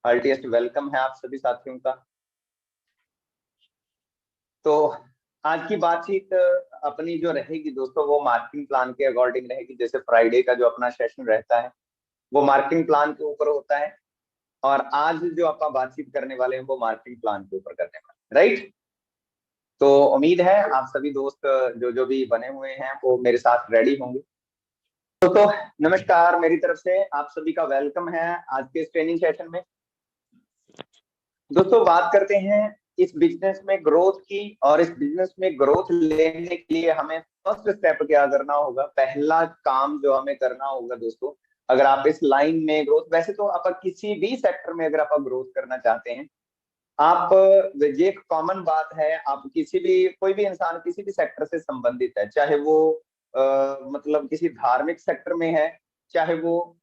Heartiest welcome है आप सभी साथियों का। तो आज की बातचीत अपनी जो रहेगी दोस्तों, वो मार्केटिंग प्लान के अकॉर्डिंग रहेगी। जैसे फ्राइडे का जो अपना सेशन रहता है वो मार्केटिंग प्लान के ऊपर होता है, और आज जो अपन बातचीत करने वाले हैं वो मार्केटिंग प्लान के ऊपर करने वाले हैं, राइट। तो उम्मीद है आप सभी दोस्त जो जो भी बने हुए हैं वो मेरे साथ रेडी होंगे। तो नमस्कार, मेरी तरफ से आप सभी का वेलकम है आज के इस ट्रेनिंग सेशन में। दोस्तों बात करते हैं इस बिजनेस में ग्रोथ की, और इस बिजनेस में ग्रोथ लेने के लिए हमें फर्स्ट स्टेप क्या करना होगा। पहला काम जो हमें करना होगा दोस्तों, अगर आप इस लाइन में ग्रोथ, वैसे तो आप किसी भी सेक्टर में अगर आप ग्रोथ करना चाहते हैं, आप, ये एक कॉमन बात है, आप किसी भी, कोई भी इंसान किसी भी सेक्टर से संबंधित है, चाहे वो मतलब किसी धार्मिक सेक्टर में है, चाहे वो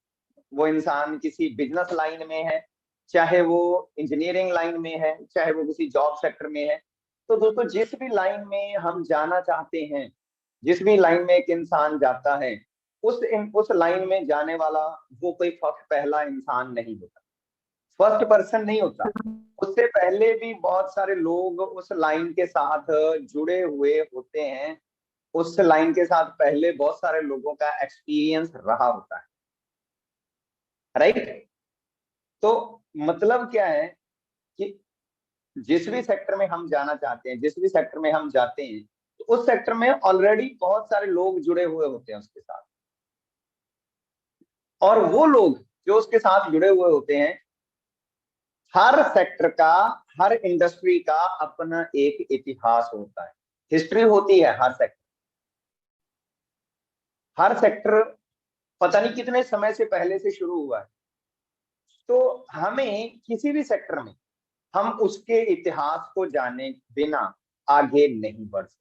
इंसान किसी बिजनेस लाइन में है, चाहे वो इंजीनियरिंग लाइन में है, चाहे वो किसी जॉब सेक्टर में है। तो दोस्तों जिस भी लाइन में हम जाना चाहते हैं, जिस भी लाइन में एक इंसान जाता है, उस लाइन में जाने वाला वो कोई पहला इंसान नहीं होता, फर्स्ट पर्सन नहीं होता। उससे पहले भी बहुत सारे लोग उस लाइन के साथ जुड़े हुए होते हैं। उस लाइन के साथ पहले बहुत सारे लोगों का एक्सपीरियंस रहा होता है, राइट। तो मतलब क्या है कि जिस भी सेक्टर में हम जाना चाहते हैं, जिस भी सेक्टर में हम जाते हैं, तो उस सेक्टर में ऑलरेडी बहुत सारे लोग जुड़े हुए होते हैं उसके साथ। और वो लोग जो उसके साथ जुड़े हुए होते हैं, हर सेक्टर का, हर इंडस्ट्री का अपना एक इतिहास होता है, हिस्ट्री होती है हर सेक्टर। हर सेक्टर पता नहीं कितने समय से पहले से शुरू हुआ है। तो हमें किसी भी सेक्टर में हम उसके इतिहास को जाने बिना आगे नहीं बढ़ सकते।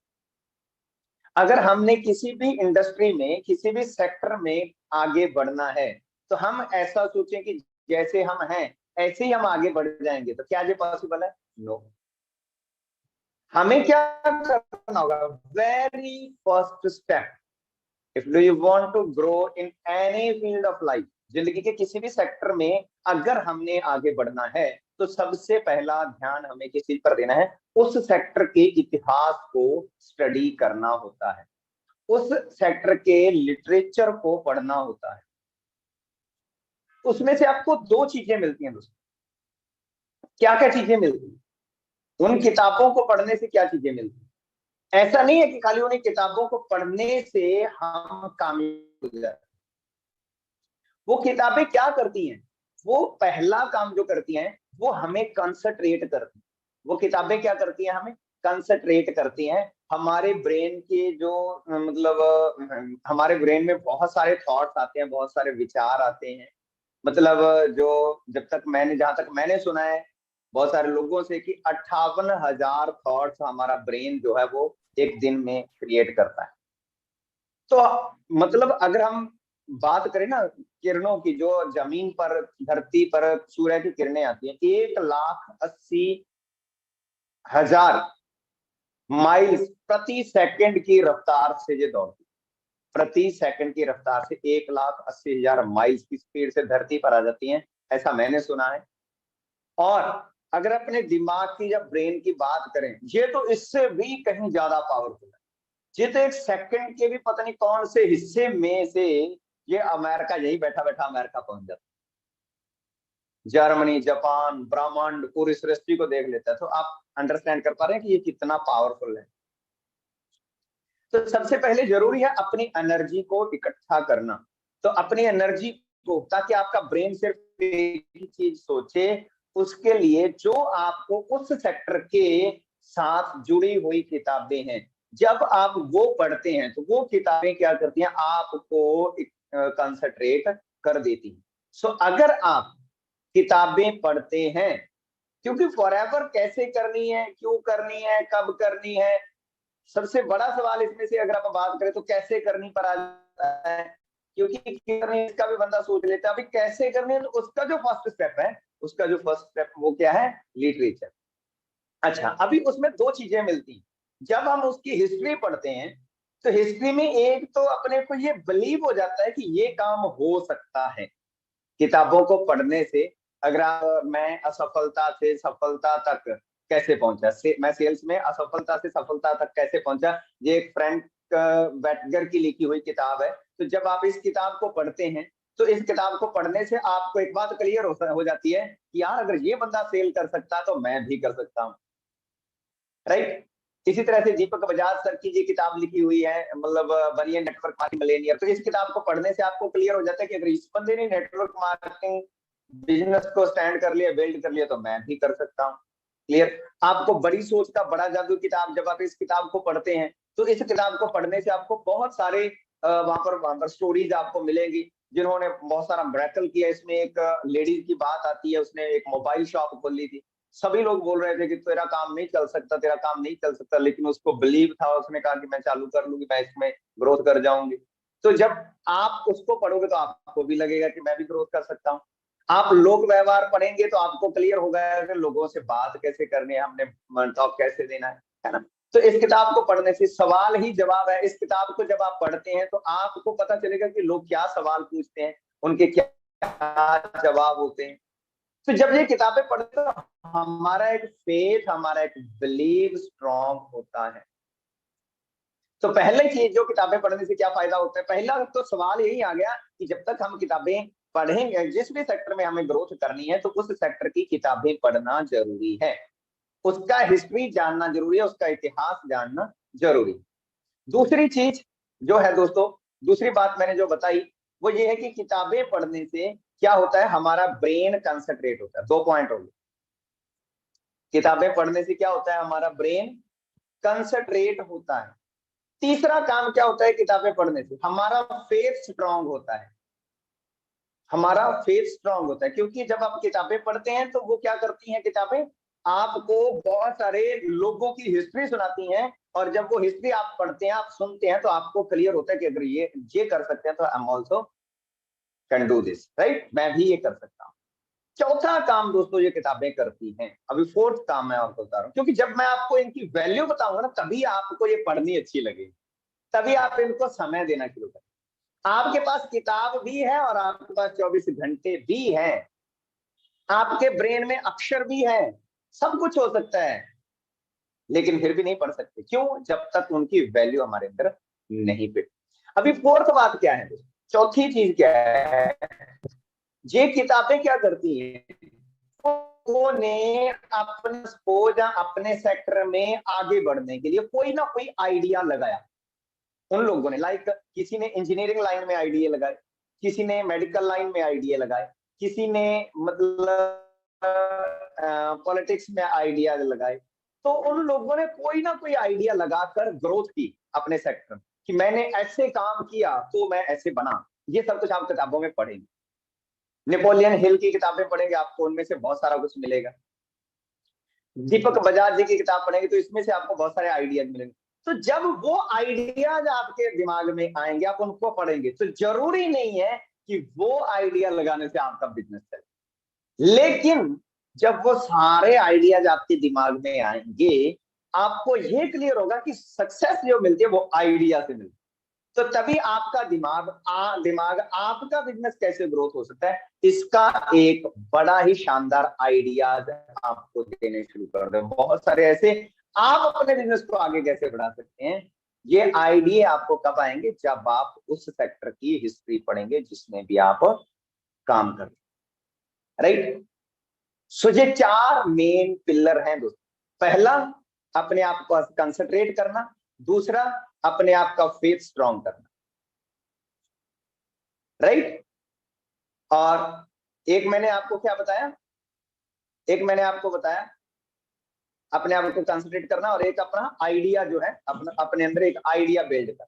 अगर हमने किसी भी इंडस्ट्री में, किसी भी सेक्टर में आगे बढ़ना है, तो हम ऐसा सोचें कि जैसे हम हैं ऐसे ही हम आगे बढ़ जाएंगे, तो क्या ये पॉसिबल है? नो। हमें क्या करना होगा? Very first step, if do you want to grow in any field of life, जिंदगी के किसी भी सेक्टर में अगर हमने आगे बढ़ना है, तो सबसे पहला ध्यान हमें किस चीज पर देना है? उस सेक्टर के इतिहास को स्टडी करना होता है, उस सेक्टर के लिटरेचर को पढ़ना होता है। उसमें से आपको दो चीजें मिलती हैं दोस्तों। क्या क्या चीजें मिलती हैं उन किताबों को पढ़ने से? क्या चीजें मिलती हैं? ऐसा नहीं है कि खाली उन्हीं किताबों को पढ़ने से हम कामयाब हो जाए। वो किताबें क्या करती हैं? वो पहला काम जो करती हैं, वो हमें कंसंट्रेट करती हैं। वो किताबें क्या करती हैं? हमें कंसंट्रेट करती हैं। हमारे ब्रेन के जो मतलब हमारे ब्रेन में बहुत सारे थॉट्स आते हैं, बहुत सारे विचार आते हैं। मतलब जो, जब तक मैंने, जहां तक मैंने सुना है बहुत सारे लोगों से, कि 58,000 थॉट्स हमारा ब्रेन जो है वो एक दिन में क्रिएट करता है। तो मतलब अगर हम बात करें ना किरणों की, जो जमीन पर, धरती पर सूर्य की किरणें आती हैं, 1,80,000 माइल्स प्रति सेकंड की रफ्तार से ये दौड़ती, प्रति सेकंड की रफ्तार से 1,80,000 माइल्स की स्पीड से धरती पर आ जाती हैं, ऐसा मैंने सुना है। और अगर अपने दिमाग की या ब्रेन की बात करें, ये तो इससे भी कहीं ज्यादा पावरफुल है। ये तो एक सेकंड के भी पता नहीं कौन से हिस्से में से ये अमेरिका, यही बैठा बैठा अमेरिका पहुंच जाता है। जर्मनी, जापान, ब्रह्मांड, पूरी सृष्टि को देख लेता है। तो आप अंडरस्टैंड कर पा रहे हैं कि ये कितना पावरफुल है। तो सबसे पहले जरूरी है अपनी एनर्जी को इकट्ठा करना। तो अपनी एनर्जी को, ताकि आपका ब्रेन सिर्फ एक ही चीज सोचे, उसके लिए जो आपको उस सेक्टर के साथ जुड़ी हुई किताबें हैं, जब आप वो पढ़ते हैं तो वो किताबें क्या करती हैं? आपको कंसंट्रेट कर देती हैं। सो अगर आप किताबें पढ़ते हैं, क्योंकि फॉरएवर कैसे करनी है, क्यों करनी है, कब करनी है, सबसे बड़ा सवाल इसमें से अगर आप बात करें तो कैसे करनी पर आ जाता है। क्योंकि करनी इसका भी बंदा सोच लेता है, अभी कैसे करनी है, तो उसका जो फर्स्ट स्टेप है, उसका जो फर्स्ट स्टेप वो क्या है? लिटरेचर। अच्छा, अभी उसमें दो चीजें मिलती हैं। जब हम उसकी हिस्ट्री पढ़ते हैं, तो हिस्ट्री में एक तो अपने को ये बिलीव हो जाता है कि ये काम हो सकता है किताबों को पढ़ने से। अगर आप मैं असफलता से सफलता तक कैसे पहुंचा, मैं सेल्स में असफलता से सफलता तक कैसे पहुंचा, ये एक फ्रैंक बैटगर की लिखी हुई किताब है। तो जब आप इस किताब को पढ़ते हैं तो इस किताब को पढ़ने से आपको एक बात क्लियर हो जाती है कि यार अगर ये बंदा सेल कर सकता तो मैं भी कर सकता हूँ, राइट। इसी तरह से दीपक बजाज सर की ये किताब लिखी हुई है, मतलब बनिए नेटवर्क मार्केटिंग मिलेनियर। तो इस किताब को पढ़ने से आपको क्लियर हो जाता है कि अगर इस बंदे ने नेटवर्क मार्केटिंग बिजनेस को स्टैंड कर लिया, बिल्ड कर लिया, तो मैं भी कर सकता हूँ। क्लियर। आपको बड़ी सोच का बड़ा जादू किताब, जब आप इस किताब को पढ़ते हैं तो इस किताब को पढ़ने से आपको बहुत सारे वहां पर स्टोरीज आपको मिलेंगी जिन्होंने बहुत सारा मिरेकल किया। इसमें एक लेडीज की बात आती है, उसने एक मोबाइल शॉप खोली थी। सभी लोग बोल रहे थे कि तेरा काम नहीं चल सकता, तेरा काम नहीं चल सकता, लेकिन उसको बिलीव था, उसने कहा कि मैं चालू कर लूंगी, मैं इसमें ग्रोथ कर जाऊंगी। तो जब आप उसको पढ़ोगे तो आपको भी लगेगा कि मैं भी ग्रोथ कर सकता हूँ। आप लोक व्यवहार पढ़ेंगे तो आपको क्लियर होगा कि लोगों से बात कैसे करनी है, हमने टॉक कैसे देना है ना। तो इस किताब को पढ़ने से सवाल ही जवाब है। इस किताब को जब आप पढ़ते हैं तो आपको पता चलेगा कि लोग क्या सवाल पूछते हैं, उनके क्या जवाब होते हैं। तो जब ये किताबें पढ़ते हैं तो हमारा एक फेथ, हमारा एक बिलीव स्ट्रॉन्ग होता है। तो पहले चीज जो किताबें पढ़ने से क्या फायदा होता है, पहला तो सवाल यही आ गया कि जब तक हम किताबें पढ़ेंगे, जिस भी सेक्टर में हमें ग्रोथ करनी है तो उस सेक्टर की किताबें पढ़ना जरूरी है, उसका हिस्ट्री जानना जरूरी है, उसका इतिहास जानना जरूरी। दूसरी चीज जो है दोस्तों, दूसरी बात मैंने जो बताई वो ये है कि किताबें पढ़ने से क्या होता है, हमारा ब्रेन कंसंट्रेट होता है। 2 पॉइंट हो गए। किताबें पढ़ने से क्या होता है, हमारा ब्रेन कंसंट्रेट होता है। तीसरा काम क्या होता है किताबें पढ़ने से, हमारा फेथ स्ट्रांग होता है। हमारा फेथ स्ट्रांग होता है क्योंकि जब आप किताबें पढ़ते हैं तो वो क्या करती हैं किताबें, आपको बहुत सारे लोगों की हिस्ट्री सुनाती हैं। और जब वो हिस्ट्री आप पढ़ते हैं, आप सुनते हैं, तो आपको क्लियर होता है कि अगर ये कर सकते हैं तो I am also can do this, right, मैं भी ये कर सकता हूँ। चौथा काम दोस्तों ये किताबें करती हैं, अभी फोर्थ काम मैं आपको बता रहा हूँ, क्योंकि जब मैं आपको इनकी वैल्यू बताऊंगा ना तभी आपको ये पढ़नी अच्छी लगेगी, तभी आप इनको समय देना शुरू करें। आपके पास किताब भी है और आपके पास 24 घंटे भी है, आपके ब्रेन में अक्षर भी है, सब कुछ हो सकता है, लेकिन फिर भी नहीं पढ़ सकते। क्यों? जब तक उनकी वैल्यू हमारे अंदर नहीं फिट। अभी फोर्थ बात क्या है, चौथी चीज क्या है, ये किताबें क्या करती हैं, लोगों ने अपने सपोज अपने सेक्टर में आगे बढ़ने के लिए कोई ना कोई आइडिया लगाया। उन लोगों ने लाइक किसी ने इंजीनियरिंग लाइन में आइडिया लगाए, किसी ने मेडिकल लाइन में आइडिया लगाए, किसी ने मतलब पॉलिटिक्स में आइडिया लगाए। तो उन लोगों ने कोई ना कोई आइडिया लगाकर ग्रोथ की अपने सेक्टर में कि मैंने ऐसे काम किया तो मैं ऐसे बना। ये सब कुछ आप किताबों में पढ़ेंगे, नेपोलियन हिल की किताबें पढ़ेंगे आपको उनमें से बहुत सारा कुछ मिलेगा। दीपक बजाज जी की किताब पढ़ेंगे तो इसमें से आपको बहुत सारे आइडियाज मिलेंगे। तो जब वो आइडियाज आपके दिमाग में आएंगे, आप उनको पढ़ेंगे, तो जरूरी नहीं है कि वो आइडिया लगाने से आपका बिजनेस चले, लेकिन जब वो सारे आइडियाज आपके दिमाग में आएंगे, आपको ये क्लियर होगा कि सक्सेस जो मिलती है वो आइडिया से मिलती है। तो तभी आपका दिमाग आपका बिजनेस कैसे ग्रोथ हो सकता है, इसका एक बड़ा ही शानदार आइडियाज आपको देने शुरू कर दे। बहुत सारे ऐसे, आप अपने बिजनेस को आगे कैसे बढ़ा सकते हैं, ये आइडिया आपको कब आएंगे, जब आप उस सेक्टर की हिस्ट्री पढ़ेंगे जिसमें भी आप काम कर रहे, राइट। सो ये 4 मेन पिलर हैं दोस्तों। पहला, अपने आप को कंसंट्रेट करना। दूसरा, अपने आप का फेथ स्ट्रांग करना, राइट। और एक मैंने आपको क्या बताया, एक मैंने आपको बताया अपने आप को कंसंट्रेट करना, और एक अपना आइडिया जो है अपना अपने अंदर एक आइडिया बिल्ड करना,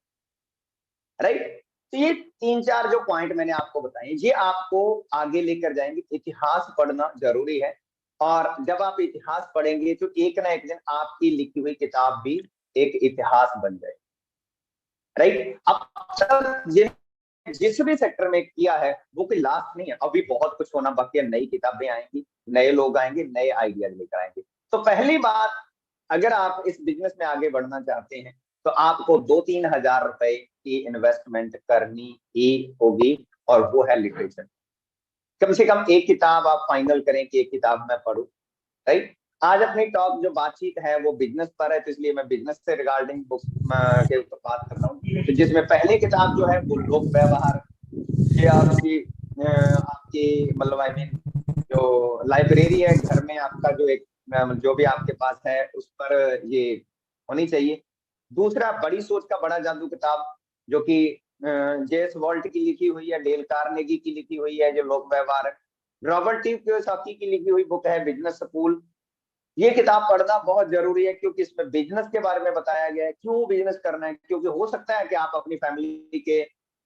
राइट। तो ये 3-4 जो पॉइंट मैंने आपको बताए ये आपको आगे लेकर जाएंगे। इतिहास पढ़ना जरूरी है, और जब आप इतिहास पढ़ेंगे तो एक ना एक दिन आपकी लिखी हुई किताब भी एक इतिहास बन जाए, राइट। अब तक जिस भी सेक्टर में किया है वो कोई लास्ट नहीं है, अभी बहुत कुछ होना बाकी है, नई किताबें आएंगी, नए लोग आएंगे, नए आइडियाज लेकर आएंगे। तो पहली बात, अगर आप इस बिजनेस में आगे बढ़ना चाहते हैं तो आपको 2-3 हजार रुपए की इन्वेस्टमेंट करनी ही होगी, और वो है लिटरेचर। कम से कम एक किताब आप फाइनल करें कि एक किताब मैं पढूं, राइट। आज अपनी टॉक जो बातचीत है वो बिजनेस पर है, तो इसलिए मैं बिजनेस से रिगार्डिंग बुक के ऊपर बात कर रहा हूँ। तो जिसमें पहली किताब जो है वो लोक व्यवहार, ये आपकी आपकी मतलब आई मीन जो लाइब्रेरी है घर में आपका, जो एक जो भी आपके पास है उस पर ये होनी चाहिए। दूसरा बड़ी सोच का बड़ा जादू किताब, जो कि जेस वॉल्ट की लिखी हुई है, डेल कार्नेगी की लिखी हुई है, जो लोक व्यवहार है। रॉबर्ट टी कियोसाकी की लिखी हुई बुक है बिजनेस स्कूल। ये किताब पढ़ना बहुत जरूरी है, क्योंकि इसमें बिजनेस के बारे में बताया गया है, क्यों बिजनेस करना है। क्योंकि हो सकता है कि आप अपनी फैमिली के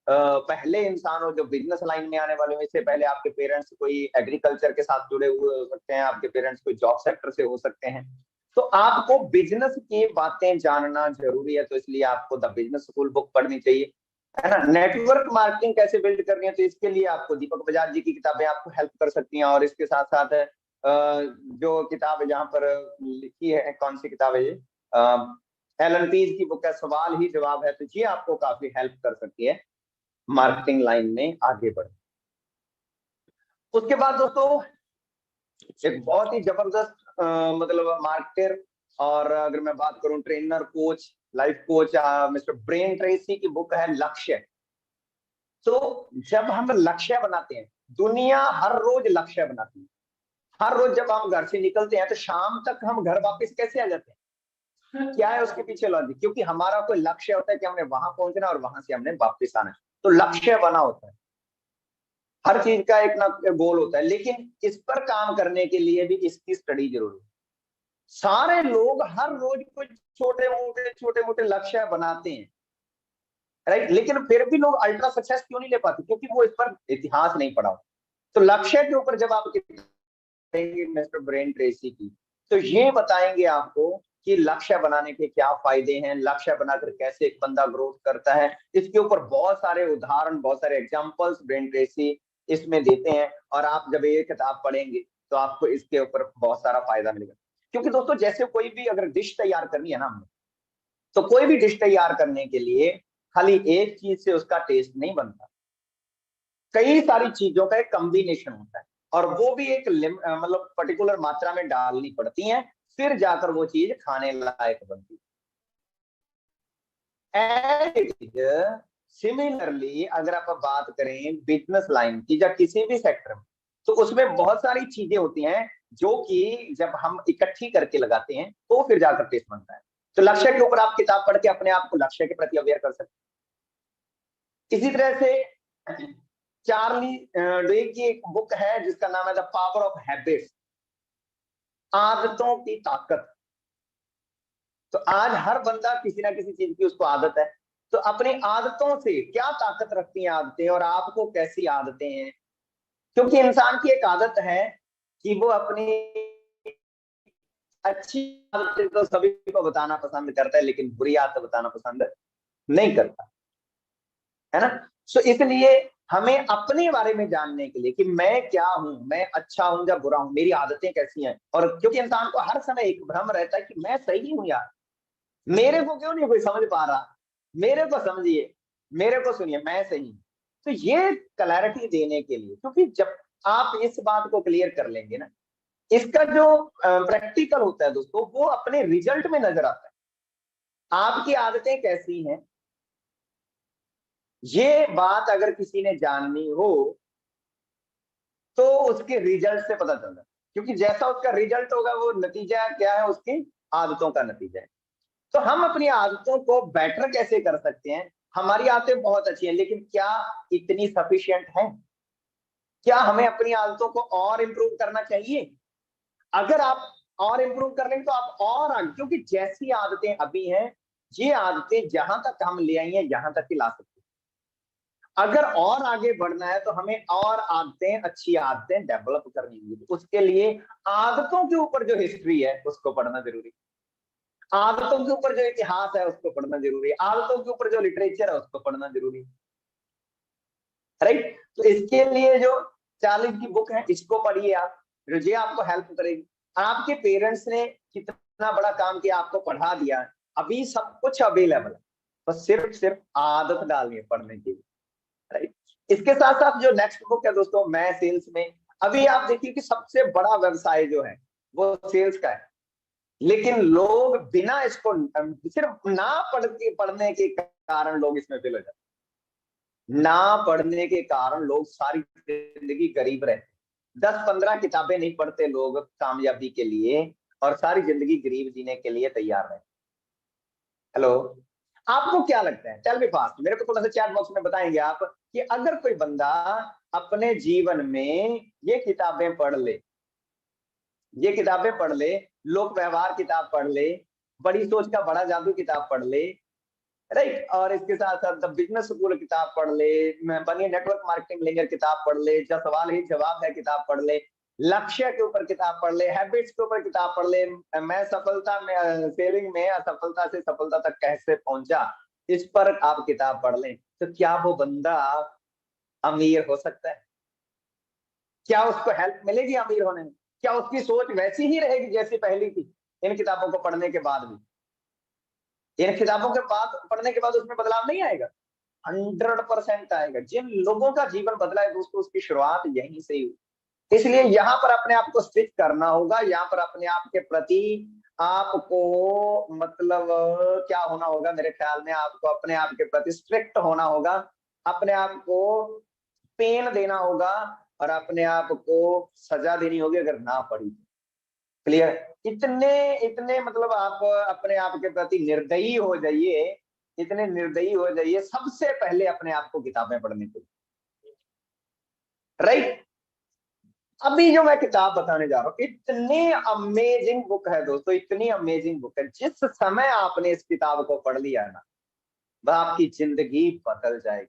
पहले इंसान हो जो बिजनेस लाइन में आने वाले हो। इससे पहले आपके पेरेंट्स कोई एग्रीकल्चर के साथ जुड़े हुए हो सकते हैं, आपके पेरेंट्स कोई जॉब सेक्टर से हो सकते हैं। तो आपको बिजनेस की बातें जानना जरूरी है, तो इसलिए आपको द बिजनेस स्कूल बुक पढ़नी चाहिए, है ना। नेटवर्क मार्केटिंग कैसे बिल्ड करनी है, तो इसके लिए आपको दीपक बजाज जी की किताबें आपको हेल्प कर सकती हैं। और इसके साथ साथ जो किताब है जहाँ पर लिखी है, कौन सी किताब है ये, एलन पीज की बुक है सवाल ही जवाब है, तो ये आपको काफी हेल्प कर सकती है मार्केटिंग लाइन में आगे बढ़। उसके बाद दोस्तों एक बहुत ही जबरदस्त मतलब मार्केटर, और अगर मैं बात करूं trainer coach life coach mister brain Tracy की बुक है लक्ष्य। तो जब हम लक्ष्य बनाते हैं, दुनिया हर रोज लक्ष्य बनाती है। हर रोज जब हम घर से निकलते हैं तो शाम तक हम घर वापस कैसे आ जाते हैं, क्या है उसके पीछे लॉजिक, क्योंकि हमारा कोई लक्ष्य होता है कि हमने वहां पहुंचना और वहां से हमने वापस आना है। तो लक्ष्य बना होता है, हर चीज का एक ना गोल होता है, लेकिन इस पर काम करने के लिए भी इसकी स्टडी जरूरी है। सारे लोग हर रोज कुछ छोटे मोटे लक्ष्य बनाते हैं, राइट, लेकिन फिर भी लोग अल्ट्रा सक्सेस क्यों नहीं ले पाते, क्योंकि वो इस पर इतिहास नहीं पढ़ा। तो लक्ष्य के ऊपर जब आप करेंगे मिस्टर ब्रेन ट्रेसी की, तो ये बताएंगे आपको कि लक्ष्य बनाने के क्या फायदे हैं, लक्ष्य बनाकर कैसे एक बंदा ग्रोथ करता है। इसके ऊपर बहुत सारे उदाहरण, बहुत सारे एग्जांपल्स ब्रेन ट्रेसी इसमें देते हैं। और आप जब ये किताब पढ़ेंगे तो आपको इसके ऊपर बहुत सारा फायदा मिलेगा। क्योंकि दोस्तों जैसे कोई भी अगर डिश तैयार करनी है ना हमने, तो कोई भी डिश तैयार करने के लिए खाली एक चीज से उसका टेस्ट नहीं बनता, कई सारी चीजों का एक कॉम्बिनेशन होता है, और वो भी एक मतलब पर्टिकुलर मात्रा में डालनी पड़ती है, फिर जाकर वो चीज खाने लायक बनती है। सिमिलरली अगर आप बात करें बिजनेस लाइन की या किसी भी सेक्टर में, तो उसमें बहुत सारी चीजें होती हैं जो कि जब हम इकट्ठी करके लगाते हैं तो फिर जाकर टेस्ट बनता है। तो लक्ष्य के ऊपर आप किताब पढ़ के अपने आप को लक्ष्य के प्रति अवेयर कर सकते हैं। इसी तरह से चार्ली डे की एक बुक है जिसका नाम है द पावर ऑफ हैबिट्स, आदतों की ताकत। तो आज हर बंदा किसी ना किसी चीज की उसको आदत है, तो अपनी आदतों से क्या ताकत रखती हैं आदतें, और आपको कैसी आदतें हैं। क्योंकि इंसान की एक आदत है कि वो अपनी अच्छी आदतें तो सभी को बताना पसंद करता है, लेकिन बुरी आदत बताना पसंद नहीं करता, है ना। सो इसलिए हमें अपने बारे में जानने के लिए कि मैं क्या हूं, मैं अच्छा हूं या बुरा हूं, मेरी आदतें कैसी हैं। और क्योंकि इंसान को हर समय एक भ्रम रहता है कि मैं सही हूं यार, मेरे को क्यों नहीं कोई समझ पा रहा, मेरे को समझिए, मेरे को सुनिए, मैं सही हूं। तो ये क्लैरिटी देने के लिए, क्योंकि जब आप इस बात को क्लियर कर लेंगे ना, इसका जो प्रैक्टिकल होता है दोस्तों, वो अपने रिजल्ट में नजर आता है। आपकी आदतें कैसी हैं, ये बात अगर किसी ने जाननी हो तो उसके रिजल्ट से पता चलता है। क्योंकि जैसा उसका रिजल्ट होगा वो नतीजा क्या है, उसकी आदतों का नतीजा है। तो हम अपनी आदतों को बेटर कैसे कर सकते हैं। हमारी आदतें बहुत अच्छी हैं, लेकिन क्या इतनी सफिशिएंट है, क्या हमें अपनी आदतों को और इंप्रूव करना चाहिए। अगर आप और इंप्रूव कर लेंगे तो आप और आगे, क्योंकि जैसी आदतें अभी हैं, ये आदतें जहां तक हम ले आई हैं यहां तक ही ला सकते हैं। अगर और आगे बढ़ना है तो हमें और आदतें, अच्छी आदतें डेवलप करनी होंगी। उसके लिए आदतों के ऊपर जो हिस्ट्री है उसको पढ़ना जरूरी है, आदतों के ऊपर जो इतिहास है उसको पढ़ना जरूरी है, आदतों के ऊपर जो लिटरेचर है उसको पढ़ना जरूरी है, राइट। तो इसके लिए जो 40 की बुक है इसको पढ़िए आप, ये आपको हेल्प करेगी। आपके पेरेंट्स ने कितना बड़ा काम किया, आपको पढ़ा दिया, अभी सब कुछ अवेलेबल है, बस सिर्फ सिर्फ आदत डालनी है पढ़ने की, राइट। इसके साथ साथ जो नेक्स्ट बुक है दोस्तों, मैं सेल्स में, अभी आप देखिए कि सबसे बड़ा व्यवसाय जो है वो सेल्स का है, लेकिन लोग बिना इसको सिर्फ ना पढ़ने के कारण लोग इसमें फेल हो जाते हैं। ना पढ़ने के कारण लोग सारी जिंदगी गरीब रहते, 10-15 किताबें नहीं पढ़ते लोग कामयाबी के लिए, और सारी जिंदगी गरीब जीने के लिए तैयार रहते। हेलो, आपको क्या लगता है, टेल मी फास्ट, मेरे को थोड़ा सा चैट बॉक्स में बताएंगे आप, कि अगर कोई बंदा अपने जीवन में ये किताबें पढ़ ले, ये किताबें पढ़ ले, लोक व्यवहार किताब पढ़ ले, बड़ी सोच का बड़ा जादू किताब पढ़ ले, राइट, और इसके साथ साथ द बिजनेस स्कूल किताब पढ़ ले, बनिए नेटवर्क मार्केटिंग लेंगे किताब पढ़ ले, जो सवाल ही जवाब है किताब पढ़ ले, लक्ष्य के ऊपर किताब पढ़ ले, हैबिट्स के ऊपर किताब पढ़ ले, मैं सफलता में सेलिंग में असफलता से सफलता तक कैसे पहुंचा, इस पर आप किताब पढ़ लें, तो क्या वो बंदा अमीर हो सकता है? क्या उसको हेल्प मिलेगी अमीर होने में? क्या उसकी सोच वैसी ही रहेगी जैसी पहली थी इन किताबों को पढ़ने के बाद भी? इन किताबों के बाद पढ़ने के बाद उसमें बदलाव नहीं आएगा? 100% आएगा। जिन लोगों का जीवन बदला है दोस्तों, उसकी शुरुआत यहीं से ही हुई। इसलिए यहाँ पर अपने आप को स्विच करना होगा, यहाँ पर अपने आप के प्रति आपको मतलब क्या होना होगा, मेरे ख्याल में आपको अपने आप के प्रति स्ट्रिक्ट होना होगा, अपने आप को पेन देना होगा, और अपने आप को सजा देनी होगी अगर ना पढ़ी। क्लियर? इतने इतने मतलब आप अपने आप के प्रति निर्दयी हो जाइए, इतने निर्दयी हो जाइए, सबसे पहले अपने आप को किताबें पढ़ने को, राइट। अभी जो मैं किताब बताने जा रहा हूँ, इतनी अमेजिंग बुक है दोस्तों, इतनी अमेजिंग बुक है, जिस समय आपने इस किताब को पढ़ लिया ना, वह आपकी जिंदगी बदल जाएगी,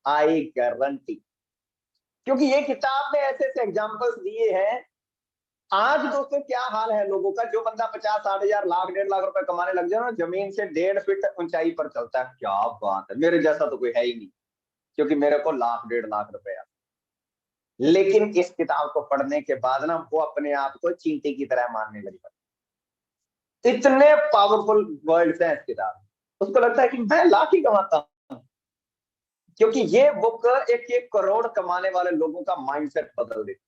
आई गारंटी। क्योंकि ये किताब में ऐसे ऐसे एग्जाम्पल्स दिए हैं। आज दोस्तों क्या हाल है लोगों का, जो बंदा 50-60 हजार, लाख 1.5 लाख रुपए कमाने लग जाए ना, जमीन से 1.5 फीट ऊंचाई पर चलता है, क्या बात है, मेरे जैसा तो कोई है ही नहीं, क्योंकि मेरे को लाख 1.5 लाख रुपए। लेकिन इस किताब को पढ़ने के बाद ना, वो अपने आप को चींटी की तरह मानने लगा। इतने पावरफुल वर्ड्स हैं इस किताब, उसको लगता है कि मैं लाख ही कमाता हूं, क्योंकि ये बुक 1-1 करोड़ कमाने वाले लोगों का माइंडसेट बदल देती।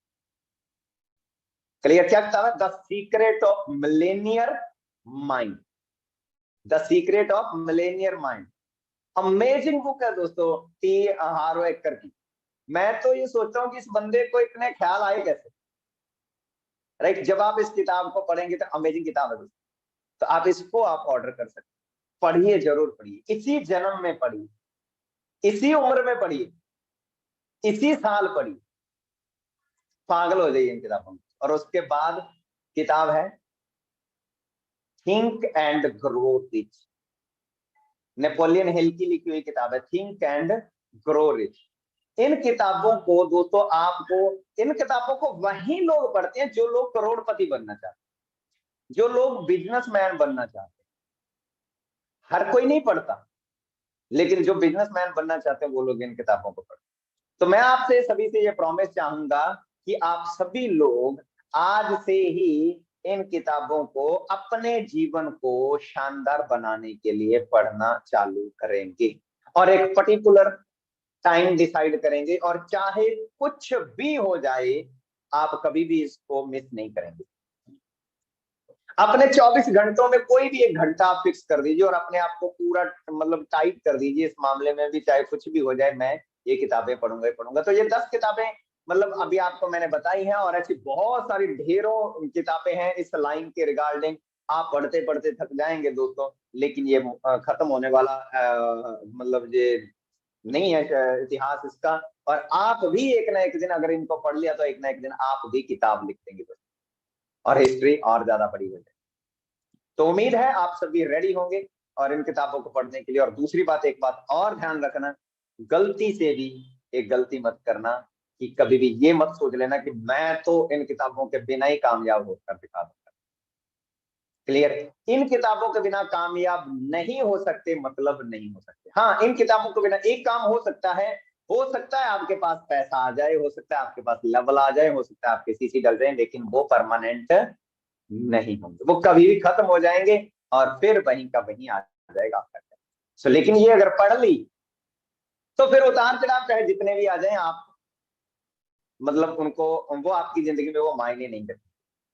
क्लियर? क्या किताब है? The secret of Millionaire mind, the secret of Millionaire mind. Amazing book है दोस्तों, टी हारो एक्कर की। मैं तो ये सोचता हूँ कि इस बंदे को इतने ख्याल आए कैसे, राइट। जब आप इस किताब को पढ़ेंगे तो अमेजिंग किताब है दोस्तों, तो आप इसको आप ऑर्डर कर सकते हैं। पढ़िए, जरूर पढ़िए, इसी जन्म में पढ़िए, इसी उम्र में पढ़िए, इसी साल पढ़िए, पागल हो जाइए इन किताबों में। और उसके बाद किताब है think and grow rich, Napoleon Hill की लिखी हुई किताब है, थिंक एंड ग्रो रिच। इन किताबों को दोस्तों, आपको इन किताबों को वही लोग पढ़ते हैं जो लोग करोड़पति बनना चाहते हैं, जो लोग बिजनेसमैन बनना चाहते हैं। हर कोई नहीं पढ़ता, लेकिन जो बिजनेसमैन बनना चाहते हैं वो लोग इन किताबों को पढ़ते हैं। तो मैं आपसे सभी से ये प्रॉमिस चाहूंगा कि आप सभी लोग आज से ही इन किताबों को अपने जीवन को शानदार बनाने के लिए पढ़ना चालू करेंगे, और एक पर्टिकुलर टाइम डिसाइड करेंगे, और चाहे कुछ भी हो जाए, आप कभी भी इसको मिस नहीं करेंगे। अपने 24 घंटों में कोई भी 1 घंटा आप फिक्स कर दीजिए, और अपने आप को पूरा मतलब टाइट कर दीजिए इस मामले में भी, चाहे कुछ भी हो जाए, मैं ये किताबें पढ़ूंगा ही पढ़ूंगा। तो ये 10 किताबें मतलब अभी आपको मैंने बताई हैं, और ऐसी बहुत सारी ढेरों किताबें हैं इस लाइन के रिगार्डिंग। आप पढ़ते पढ़ते थक जाएंगे दोस्तों, लेकिन ये खत्म होने वाला मतलब ये नहीं है इतिहास इसका। और आप भी एक ना एक दिन अगर इनको पढ़ लिया, तो एक ना एक दिन आप भी किताब लिख देंगे दोस्तों, और हिस्ट्री और ज्यादा बड़ी हो जाएगी। तो उम्मीद है आप सभी रेडी होंगे और इन किताबों को पढ़ने के लिए। और दूसरी बात, एक बात और ध्यान रखना, गलती से भी एक गलती मत करना कि कभी भी ये मत सोच लेना कि मैं तो इन किताबों के बिना ही कामयाब होकर दिखा दूंगा। क्लियर? इन किताबों के बिना कामयाब नहीं हो सकते, मतलब नहीं हो सकते। हाँ, इन किताबों के बिना एक काम हो सकता है, हो सकता है आपके पास पैसा आ जाए, हो सकता है आपके पास लेवल आ जाए, हो सकता है आपके सीसी डल जाए, लेकिन वो परमानेंट नहीं होंगे, वो कभी भी खत्म हो जाएंगे, और फिर वहीं का वहीं आ जाएगा आपका। सो लेकिन ये अगर पढ़ ली, तो फिर उतार चढ़ाव चाहे जितने भी आ जाए, आप मतलब उनको, वो आपकी जिंदगी में वो मायने नहीं करते।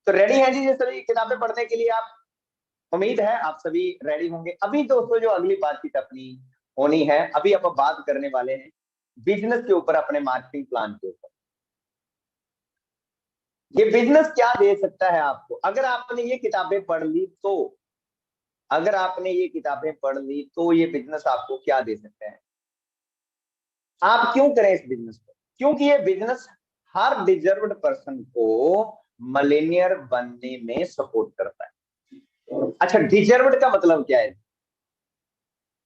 तो रेडी हैं जी ये सभी किताबें पढ़ने के लिए आप? उम्मीद है आप सभी रेडी होंगे। अभी दोस्तों जो अगली बातचीत अपनी होनी है, अभी आप बात करने वाले हैं बिजनेस के ऊपर, अपने मार्केटिंग प्लान के ऊपर। ये बिजनेस क्या दे सकता है आपको अगर आपने ये किताबें पढ़ ली तो? अगर आपने ये किताबें पढ़ ली तो ये बिजनेस आपको क्या दे सकते हैं? आप क्यों करें इस बिजनेस को? क्योंकि ये बिजनेस हर डिजर्व्ड पर्सन को मिलेनियर बनने में सपोर्ट करता है। अच्छा, डिजर्व्ड का मतलब क्या है?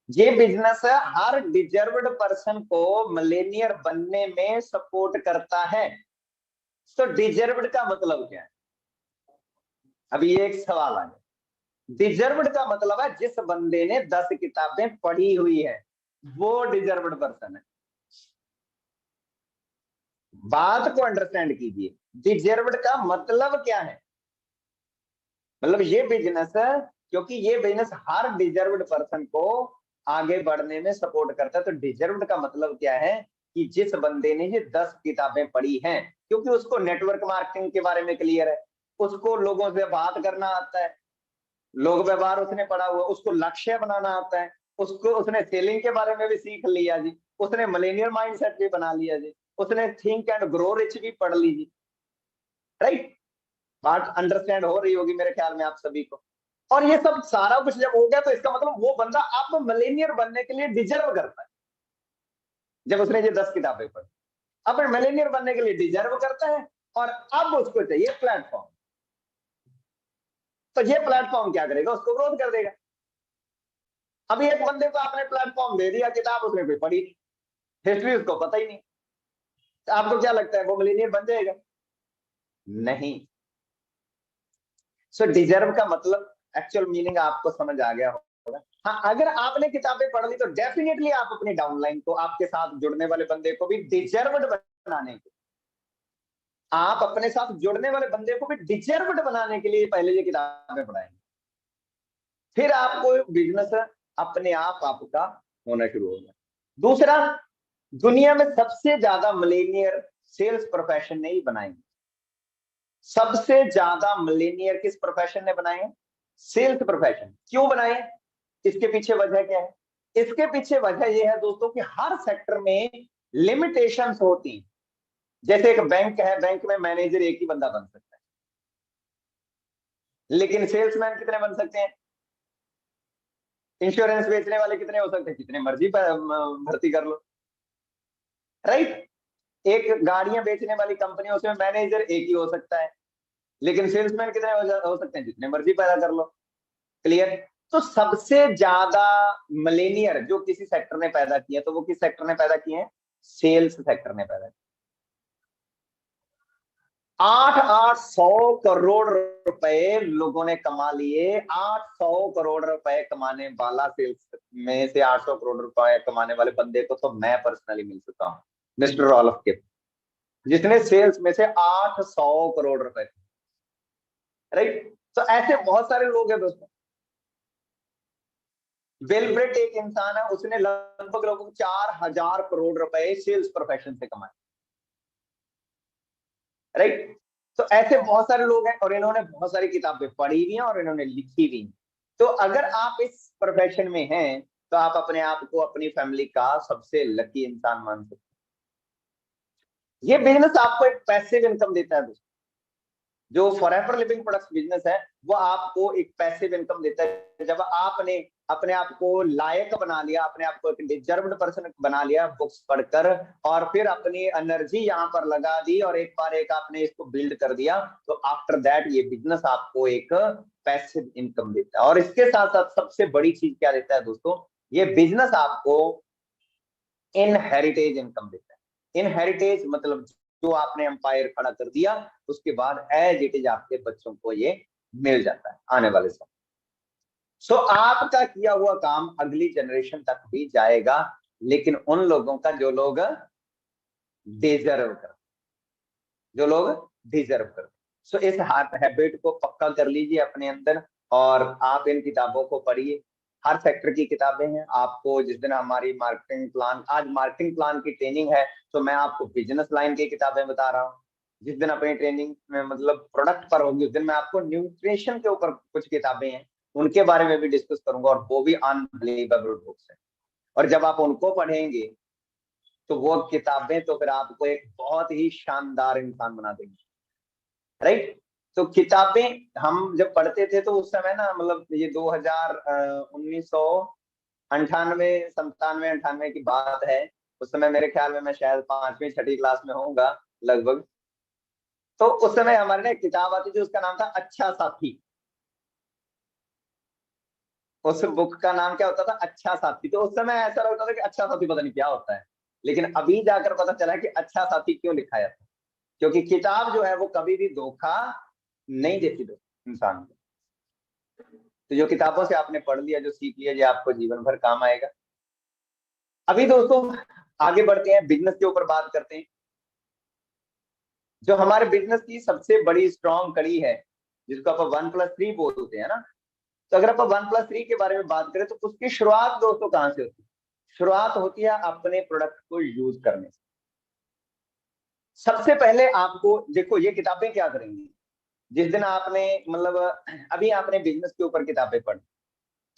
ये बिजनेस हर डिजर्व्ड पर्सन को मिलेनियर बनने में सपोर्ट करता है। तो डिजर्व्ड का मतलब क्या है? अभी ये एक सवाल आ गया। डिजर्व्ड का मतलब है जिस बंदे ने 10 किताबें पढ़ी हुई है, वो डिजर्व्ड पर्सन है। बात को अंडरस्टैंड कीजिए, डिजर्व्ड का मतलब क्या है? मतलब ये बिजनेस, क्योंकि ये बिजनेस हर डिजर्व्ड पर्सन को आगे बढ़ने में सपोर्ट करता है। तो डिजर्व्ड का मतलब क्या है? कि जिस बंदे ने ये 10 किताबें पढ़ी हैं, क्योंकि उसको नेटवर्क मार्केटिंग के बारे में क्लियर है, उसको लोगों से बात करना आता है, लोग व्यवहार उसने पढ़ा हुआ, उसको लक्ष्य बनाना आता है, उसको, उसने सेलिंग के बारे में भी सीख लिया जी, उसने मिलेनियर माइंडसेट भी बना लिया जी, उसने थिंक एंड ग्रो रिच भी पढ़ ली जी। राइट? बात अंडरस्टैंड हो रही होगी मेरे ख्याल में आप सभी को। और ये सब सारा कुछ जब हो गया तो इसका मतलब वो बंदा अब मिलेनियर बनने के लिए डिजर्व करता है। जब उसने ये 10 किताबें पढ़ी, अब मिलेनियर बनने के लिए डिजर्व करता है, और अब उसको चाहिए प्लेटफॉर्म। तो ये प्लेटफॉर्म क्या करेगा? उसको ग्रोथ कर देगा। अभी एक बंदे को आपने प्लेटफॉर्म दे दिया, किताब उसने कोई पढ़ी नहीं, हिस्ट्री उसको पता ही नहीं, तो आपको क्या लगता है वो मिलेनियर बन जाएगा? नहीं। सो डिजर्व का मतलब एक्चुअल मीनिंग आपको समझ आ गया होगा। हाँ, अगर आपने किताबें पढ़ ली तो डेफिनेटली आप अपनी डाउनलाइन को, आपके साथ जुड़ने वाले बंदे को भी डिजर्व्ड बनाने के, आप अपने साथ जुड़ने वाले बंदे को भी डिजर्व्ड बनाने के लिए पहले ये किताबें पढ़ाएंगे, फिर आपको बिजनेस अपने आप आपका होना शुरू होगा। दूसरा, दुनिया में सबसे ज्यादा मिलेनियर सेल्स प्रोफेशन ने ही बनाएंगे। सबसे ज्यादा मिलेनियर किस प्रोफेशन ने बनाए हैं? Sales profession. क्यों बनाए? इसके पीछे वजह क्या है? इसके पीछे वजह यह है दोस्तों कि हर सेक्टर में लिमिटेशंस होती हैं। जैसे एक बैंक है, बैंक में मैनेजर एक ही बंदा बन सकता है, लेकिन सेल्समैन कितने बन सकते हैं? इंश्योरेंस बेचने वाले कितने हो सकते हैं? कितने मर्जी भर्ती कर लो। राइट? एक गाड़ियां बेचने वाली कंपनी, उसमें मैनेजर एक ही हो सकता है, लेकिन सेल्समैन कितने हो सकते हैं? जितने मर्जी पैदा कर लो। क्लियर? तो सबसे ज्यादा मिलेनियर जो किसी सेक्टर ने पैदा किया, तो वो किस सेक्टर ने पैदा किए हैं? सेल्स सेक्टर ने पैदा किया। 800 रुपए लोगों ने कमा लिए। 800 करोड़ रुपए कमाने वाला, सेल्स में से 800 रुपए कमाने वाले बंदे को तो मैं पर्सनली मिल चुका हूं, मिस्टर रॉलफ के, जिसने सेल्स में से 800 करोड़ रुपए। राइट? तो ऐसे बहुत सारे लोग हैं दोस्तों। बिल ब्रेट एक इंसान है, उसने लगभग लगभग 4000 करोड़ रुपए सेल्स प्रोफेशन से कमाए। राइट? तो ऐसे बहुत सारे लोग हैं, और इन्होंने बहुत सारी किताबें पढ़ी भी हैं और इन्होंने लिखी भी हैं। तो अगर आप इस प्रोफेशन में हैं, तो आप अपने आप को, अपनी फैमिली का सबसे लकी इंसान मान सकते हैं। ये बिजनेस आपको एक पैसिव इनकम देता है दोस्तों। जो फॉरएवर लिविंग प्रोडक्ट्स बिजनेस है, वो आपको एक पैसिव इनकम देता है। जब आपने अपने आप को लायक बना लिया, अपने आप को एक डिजर्व्ड पर्सन बना लिया बुक्स पढ़कर, और फिर अपनी एनर्जी यहाँ पर लगा दी, और एक बार एक आपने इसको बिल्ड कर दिया, तो आफ्टर दैट ये बिजनेस आपको एक पैसिव इनकम देता है। और इसके साथ साथ सबसे बड़ी चीज क्या देता है दोस्तों? ये बिजनेस आपको इनहेरिटेज इनकम देता है। इनहेरिटेज मतलब जो आपने एम्पायर खड़ा कर दिया, उसके बाद एज इट इज आपके बच्चों को ये मिल जाता है आने वाले समय। सो आपका किया हुआ काम अगली जनरेशन तक भी जाएगा, लेकिन उन लोगों का जो लोग डिजर्व कर, जो लोग डिजर्व कर। सो इस हैबिट को पक्का कर लीजिए अपने अंदर, और आप इन किताबों को पढ़िए। हर सेक्टर की किताबें हैं। आपको जिस दिन हमारी मार्केटिंग प्लान, आज मार्केटिंग प्लान की ट्रेनिंग है तो मैं आपको बिजनेस लाइन की किताबें बता रहा हूँ। जिस दिन अपनी ट्रेनिंग में मतलब प्रोडक्ट पर होगी, उस दिन मैं आपको न्यूट्रिशन के ऊपर कुछ किताबें हैं उनके बारे में भी डिस्कस करूंगा, और वो भी अनबिलीवेबल बुक्स है। और जब आप उनको पढ़ेंगे तो वो किताबें तो फिर आपको एक बहुत ही शानदार इंसान बना देंगी, राइट। तो किताबें हम जब पढ़ते थे तो उस समय ना, मतलब ये 1998 97 98 की बात है। उस समय मेरे ख्याल में मैं शायद 5वीं 6ठी क्लास में होऊंगा लगभग। तो उस समय हमारे ना एक किताब आती थी, उसका नाम था अच्छा साथी। उस बुक का नाम क्या होता था, अच्छा साथी। तो उस समय ऐसा लगता था कि अच्छा साथी पता नहीं क्या होता है, लेकिन अभी जाकर पता चला कि अच्छा साथी क्यों लिखा था। क्योंकि किताब जो है वो कभी भी धोखा नहीं देती दोस्त इंसान को। तो जो किताबों से आपने पढ़ लिया, जो सीख लिया, जो आपको जीवन भर काम आएगा। अभी दोस्तों आगे बढ़ते हैं, बिजनेस के ऊपर बात करते हैं। जो हमारे बिजनेस की सबसे बड़ी स्ट्रॉन्ग कड़ी है, जिसको आप 1+3 बोलते हैं ना। तो अगर आप 1+3 के बारे में बात करें तो उसकी शुरुआत दोस्तों कहां से होती है? शुरुआत होती है अपने प्रोडक्ट को यूज करने से। सबसे पहले आपको देखो, ये किताबें क्या करेंगी, जिस दिन आपने मतलब अभी आपने बिजनेस के ऊपर किताबें पढ़ी,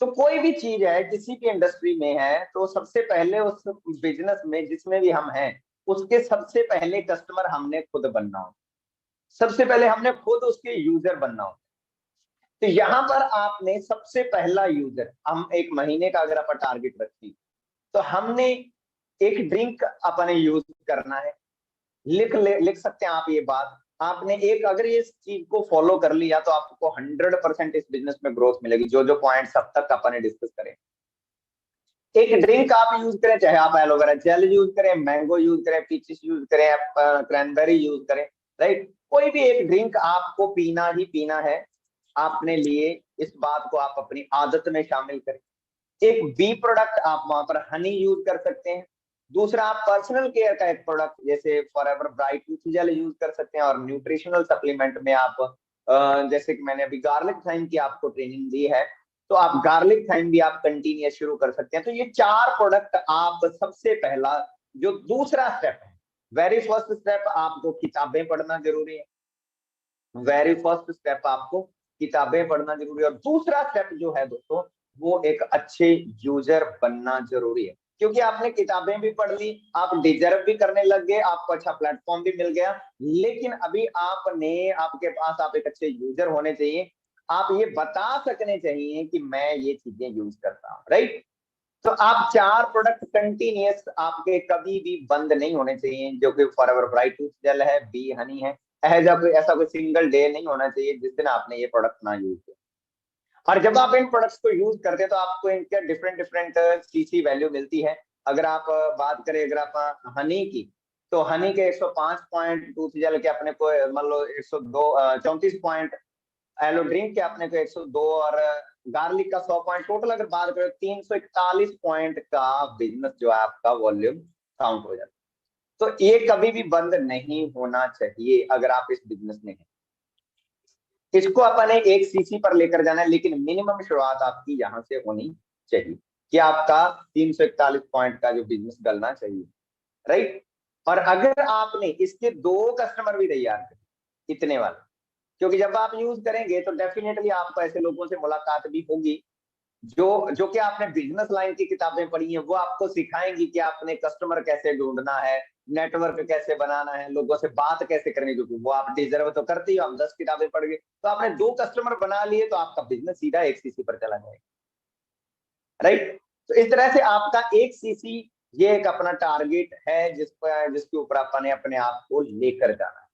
तो कोई भी चीज है, किसी भी इंडस्ट्री में है, तो सबसे पहले उस बिजनेस में जिसमें भी हम हैं, उसके सबसे पहले कस्टमर हमने खुद बनना हो। सबसे पहले हमने खुद उसके यूजर बनना हो। तो यहाँ पर आपने सबसे पहला यूजर, हम एक महीने का अगर अपन टारगेट रखें, तो हमने एक ड्रिंक अपने यूज करना है। लिख सकते हैं आप ये बात। आपने एक अगर ये चीज को फॉलो कर लिया तो आपको 100% इस बिजनेस में ग्रोथ मिलेगी, जो जो पॉइंट्स अब तक अपन डिस्कस करें। एक ड्रिंक आप यूज करें, चाहे आप एलोवेरा जेल यूज करें, मैंगो यूज करें, पीचिस यूज करें, क्रैनबेरी यूज करें, राइट। कोई भी एक ड्रिंक आपको पीना ही पीना है आपने लिए, इस बात को आप अपनी आदत में शामिल करें। एक बी प्रोडक्ट आप वहां पर हनी यूज कर सकते हैं। दूसरा, आप पर्सनल केयर का एक प्रोडक्ट जैसे forever bright tooth gel use कर सकते हैं। और न्यूट्रिशनल सप्लीमेंट में आप जैसे कि मैंने अभी गार्लिक थाइम की आपको ट्रेनिंग दी है, तो आप गार्लिक थाइम भी आप कंटिन्यूस शुरू कर सकते हैं। तो ये 4 प्रोडक्ट आप सबसे पहला, जो दूसरा स्टेप है, वेरी फर्स्ट स्टेप आपको किताबें पढ़ना जरूरी है। वेरी फर्स्ट स्टेप आपको किताबें पढ़ना जरूरी है। और दूसरा स्टेप जो है दोस्तों, वो एक अच्छे यूजर बनना जरूरी है। क्योंकि आपने किताबें भी पढ़ ली, आप डिजर्व भी करने लग गए, आपको अच्छा प्लेटफॉर्म भी मिल गया, लेकिन अभी आपने, आपके पास आप एक अच्छे यूजर होने चाहिए। आप ये बता सकने चाहिए कि मैं ये चीजें यूज करता हूँ, राइट। तो आप 4 प्रोडक्ट कंटिन्यूस आपके कभी भी बंद नहीं होने चाहिए, जो कि फॉरएवर ब्राइट टूथ जेल है, बी हनी है। ऐसा कोई सिंगल डे नहीं होना चाहिए जिस दिन आपने ये प्रोडक्ट ना यूज किया। और जब आप इन प्रोडक्ट्स को यूज करते हैं तो आपको इनके डिफरेंट डिफरेंट सीसी वैल्यू मिलती है। अगर आप बात करें, अगर आप हनी की, तो हनी के 105 पॉइंट, टूथ जेल के अपने को मान लो 102 34 पॉइंट, एलो ड्रिंक के अपने को 102, और गार्लिक का 100 पॉइंट, टोटल अगर बात करें 341 पॉइंट का बिजनेस जो है आपका वॉल्यूम काउंट हो जाता है। तो ये कभी भी बंद नहीं होना चाहिए अगर आप इस बिजनेस में हैं। इसको अपने 1 सीसी पर लेकर जाना है, लेकिन मिनिमम शुरुआत आपकी यहां से होनी चाहिए कि आपका 341 पॉइंट का जो बिजनेस गलना चाहिए, राइट। और अगर आपने इसके 2 कस्टमर भी तैयार कर इतने वाले, क्योंकि जब आप यूज करेंगे तो डेफिनेटली आपको ऐसे लोगों से मुलाकात भी होगी जो जो कि आपने बिजनेस लाइन की किताबें पढ़ी हैं, वो आपको सिखाएंगी कि आपने कस्टमर कैसे ढूंढना है, नेटवर्क कैसे बनाना है, लोगों से बात कैसे करनी, क्योंकि वो आप डिजर्व तो करते ही हो। आप 10 किताबें पढ़ गए तो आपने 2 कस्टमर बना लिए, तो आपका बिजनेस सीधा 1 सीसी पर चला जाएगा, राइट। तो इस तरह से आपका 1 सीसी, ये एक अपना टारगेट है जिसके ऊपर अपने अपने आप को लेकर जाना है।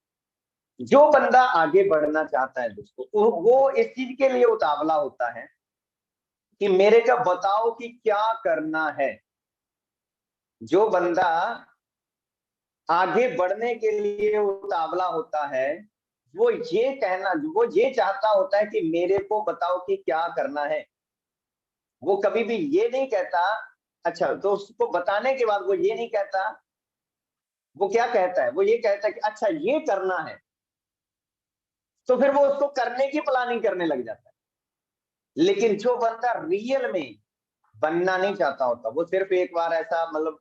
जो बंदा आगे बढ़ना चाहता है दोस्तों, वो इस चीज के लिए उतावला होता है कि मेरे का बताओ कि क्या करना है। जो बंदा आगे बढ़ने के लिए उतावला होता है, वो ये चाहता होता है कि मेरे को बताओ कि क्या करना है। वो कभी भी ये नहीं कहता, अच्छा तो उसको बताने के बाद वो ये नहीं कहता, वो क्या कहता है, वो ये कहता है कि अच्छा ये करना है, तो फिर वो उसको करने की प्लानिंग करने लग जाता है। लेकिन जो बंदा रियल में बनना नहीं चाहता होता, वो सिर्फ एक बार ऐसा मतलब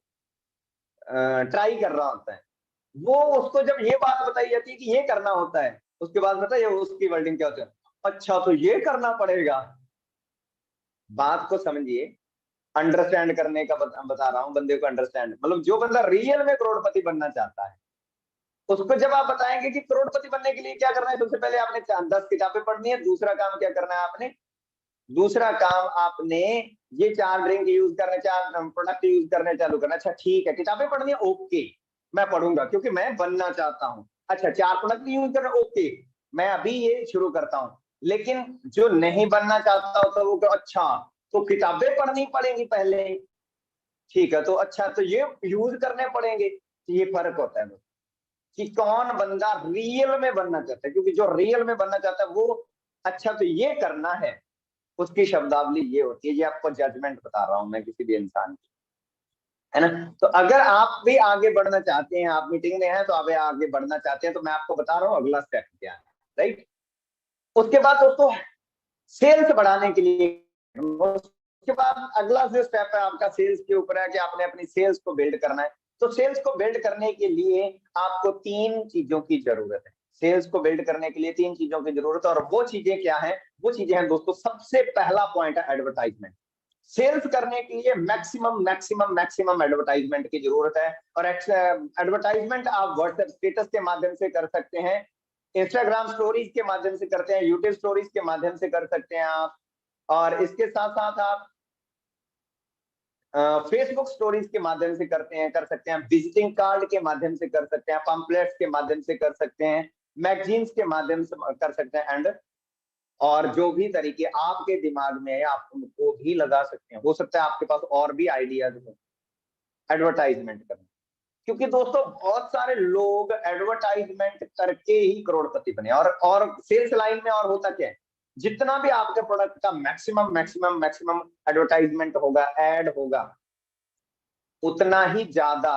ट्राई कर रहा होता है। वो उसको जब ये बात बताई जाती है कि ये करना होता है, उसके बाद बताइए उसकी वर्डिंग क्या होती है, अच्छा तो ये करना पड़ेगा। बात को समझिए, अंडरस्टैंड करने का बता रहा हूँ, बंदे को अंडरस्टैंड, मतलब जो बंदा रियल में करोड़पति बनना चाहता है, उसको जब आप बताएंगे कि करोड़पति बनने के लिए क्या करना है, सबसे पहले आपने 10 किताबें पढ़नी है, दूसरा काम क्या करना है आपने, दूसरा काम आपने ये 4 ड्रिंक यूज करने, 4 प्रोडक्ट यूज करने चालू करना। अच्छा ठीक है, किताबें पढ़नी है, ओके मैं पढ़ूंगा क्योंकि मैं बनना चाहता हूँ। अच्छा 4 प्रोडक्ट यूज करना, ओके मैं अभी ये शुरू करता हूँ। लेकिन जो नहीं बनना चाहता होता वो अच्छा तो किताबें पढ़नी पड़ेंगी पहले, ठीक है तो अच्छा तो ये यूज करने पड़ेंगे। तो ये फर्क होता है कि कौन बंदा रियल में बनना चाहता है, क्योंकि जो रियल में बनना चाहता है वो अच्छा तो ये करना है, उसकी शब्दावली ये होती है। ये आपको जजमेंट बता रहा हूं मैं किसी भी इंसान की, है ना। तो अगर आप भी आगे बढ़ना चाहते हैं, आप मीटिंग में हैं तो आप आगे बढ़ना चाहते हैं, तो मैं आपको बता रहा हूँ अगला स्टेप क्या है, राइट। उसके बाद दोस्तों सेल्स बढ़ाने के लिए, उसके बाद अगला जो स्टेप है आपका सेल्स के ऊपर है कि आपने अपनी सेल्स को बिल्ड करना है। तो सेल्स को बिल्ड करने के लिए आपको 3 चीजों की जरूरत है। सेल्स को बिल्ड करने के लिए 3 चीजों की जरूरत है, और वो चीजें क्या है, वो चीजें हैं दोस्तों, सबसे पहला पॉइंट है एडवर्टाइजमेंट। सेल्स करने के लिए मैक्सिमम मैक्सिमम मैक्सिमम एडवर्टाइजमेंट की जरूरत है। और एडवर्टाइजमेंट आप व्हाट्सएप स्टेटस के माध्यम से कर सकते हैं, इंस्टाग्राम स्टोरीज के माध्यम से करते हैं, यूट्यूब स्टोरीज के माध्यम से कर सकते हैं आप, और इसके साथ साथ आप फेसबुक स्टोरीज के माध्यम से कर सकते हैं, विजिटिंग कार्ड के माध्यम से कर सकते हैं, पंपलेट्स के माध्यम से कर सकते हैं, मैगजीन्स के माध्यम से कर सकते हैं, एंड और जो भी तरीके आपके दिमाग में है आप उनको भी लगा सकते हैं। हो सकता है आपके पास और भी आइडियाज हो एडवर्टाइजमेंट करने, क्योंकि दोस्तों बहुत सारे लोग एडवर्टाइजमेंट करके ही करोड़पति बने। और सेल्स लाइन में और होता क्या है, जितना भी आपके प्रोडक्ट का मैक्सिमम मैक्सिमम मैक्सिमम एडवर्टाइजमेंट होगा, एड होगा, उतना ही ज्यादा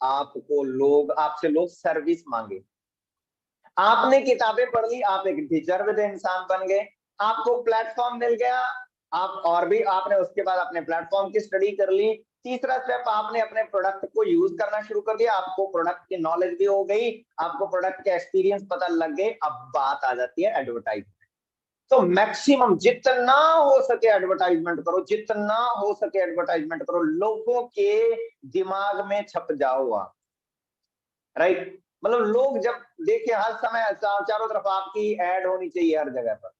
आपको लोग, आपसे लोग सर्विस मांगे। आपने किताबें पढ़ ली, आप एक डिजर्व्ड इंसान बन गए, आपको प्लेटफॉर्म मिल गया, आप और भी आपने उसके बाद अपने प्लेटफॉर्म की स्टडी कर ली, तीसरा स्टेप आपने अपने प्रोडक्ट को यूज करना शुरू कर दिया, आपको प्रोडक्ट की नॉलेज भी हो गई, आपको प्रोडक्ट के एक्सपीरियंस पता लग गए। अब बात आ जाती है एडवर्टाइजमेंट। तो मैक्सिमम जितना हो सके एडवर्टाइजमेंट करो, जितना हो सके एडवर्टाइजमेंट करो, लोगों के दिमाग में छप जाओ आप, राइट। मतलब लोग जब देखे हर समय चारों तरफ आपकी एड होनी चाहिए हर जगह पर,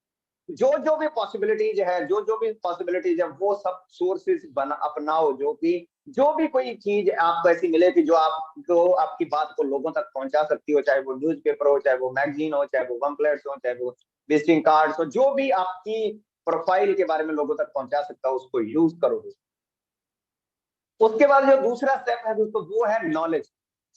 जो भी पॉसिबिलिटीज है, जो भी पॉसिबिलिटीज है वो सब सोर्सेज बना अपनाओ, जो भी कोई चीज आपको ऐसी मिले कि जो आपको आपकी बात को लोगों तक पहुंचा सकती हो, चाहे वो न्यूज़पेपर हो, चाहे वो मैगजीन हो, चाहे वो पम्पलेट्स हो, चाहे वो विजिटिंग कार्ड्स हो, जो भी आपकी प्रोफाइल के बारे में लोगों तक पहुंचा सकता हो उसको यूज करो। उसके बाद जो दूसरा स्टेप है दोस्तों वो है नॉलेज।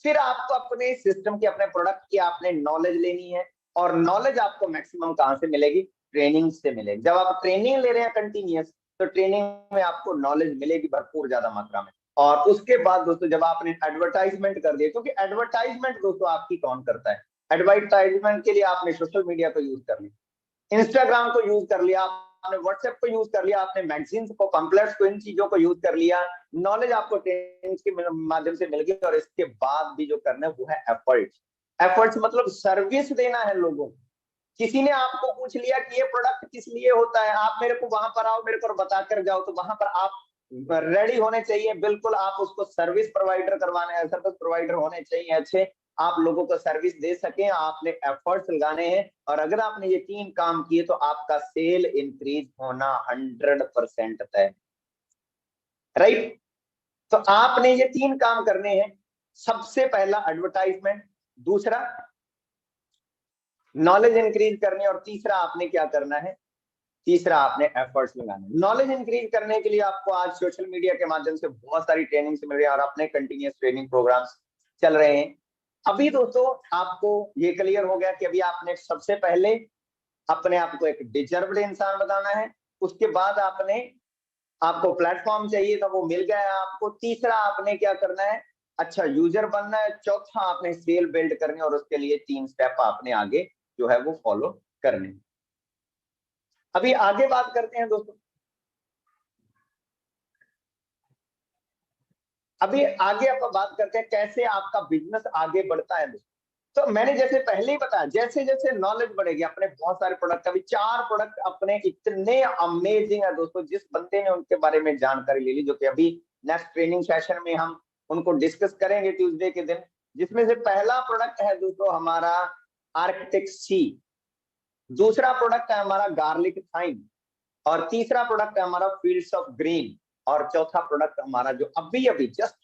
फिर आपको अपने सिस्टम की, अपने प्रोडक्ट की आपने नॉलेज लेनी है, और नॉलेज आपको मैक्सिमम कहां से मिलेगी, ट्रेनिंग से मिलेगी। जब आप ट्रेनिंग ले रहे हैं कंटिन्यूस, तो ट्रेनिंग में आपको नॉलेज मिलेगी भरपूर ज्यादा मात्रा में। और उसके बाद दोस्तों जब आपने एडवर्टाइजमेंट कर दिया, क्योंकि एडवर्टाइजमेंट दोस्तों आपकी कौन करता है, एडवर्टाइजमेंट के लिए आपने सोशल मीडिया को यूज कर लिया, इंस्टाग्राम को यूज कर लिया आपने, व्हाट्सएप को यूज कर लिया आपने, मैगजीन्स को, पंपलेट्स को, इन चीजों को यूज कर लिया, नॉलेज आपको ट्रेनिंग के माध्यम से मिल गई। और इसके बाद भी जो करना है वो है एफर्ट्स। एफर्ट्स मतलब सर्विस देना है लोगों को। किसी ने आपको पूछ लिया कि ये प्रोडक्ट किस लिए होता है, आप मेरे को वहां पर आओ, मेरे को बता कर जाओ, तो वहां पर आप रेडी होने चाहिए, बिल्कुल आप उसको सर्विस प्रोवाइडर करवाने, सर्विस प्रोवाइडर होने चाहिए अच्छे, आप लोगों को सर्विस दे सकें, आपने एफर्ट्स लगाने हैं। और अगर आपने ये 3 काम किए तो आपका सेल इंक्रीज होना 100% तय, राइट। तो आपने ये 3 काम करने हैं, सबसे पहला एडवर्टाइजमेंट, दूसरा नॉलेज इंक्रीज करनी, और तीसरा आपने क्या करना है, तीसरा आपने एफर्ट्स लगाने। नॉलेज इंक्रीज करने के लिए आपको आज सोशल मीडिया के माध्यम से बहुत सारी ट्रेनिंग मिल रही है, और अपने कंटिन्यूस ट्रेनिंग प्रोग्राम्स चल रहे हैं। अभी दोस्तों आपको ये क्लियर हो गया कि अभी आपने सबसे पहले अपने आप को एक डिजर्व्ड इंसान बताना है, उसके बाद आपको प्लेटफॉर्म चाहिए तो वो मिल गया है आपको, तीसरा आपने क्या करना है, अच्छा यूजर बनना है, चौथा आपने सेल बिल्ड करनी है, और उसके लिए 3 स्टेप आपने आगे जो है वो फॉलो करने। अभी आगे बात करते हैं दोस्तों, अभी आगे अपन बात करते हैं कैसे आपका बिजनेस आगे बढ़ता है। तो मैंने जैसे पहले ही बताया, जैसे जैसे नॉलेज बढ़ेगी, अपने बहुत सारे प्रोडक्ट, अभी 4 प्रोडक्ट अपने इतने अमेजिंग है दोस्तों, जिस बंदे ने उनके बारे में जानकारी ले ली, जो कि अभी नेक्स्ट ट्रेनिंग सेशन में हम उनको डिस्कस करेंगे ट्यूसडे के दिन। जिसमें से पहला प्रोडक्ट है दोस्तों हमारा आर्किटेक्ट सी, दूसरा प्रोडक्ट है हमारा गार्लिक थाइम, और तीसरा प्रोडक्ट है हमारा फील्ड्स ऑफ ग्रीन, और चौथा प्रोडक्ट हमारा जो अभी अभी जस्ट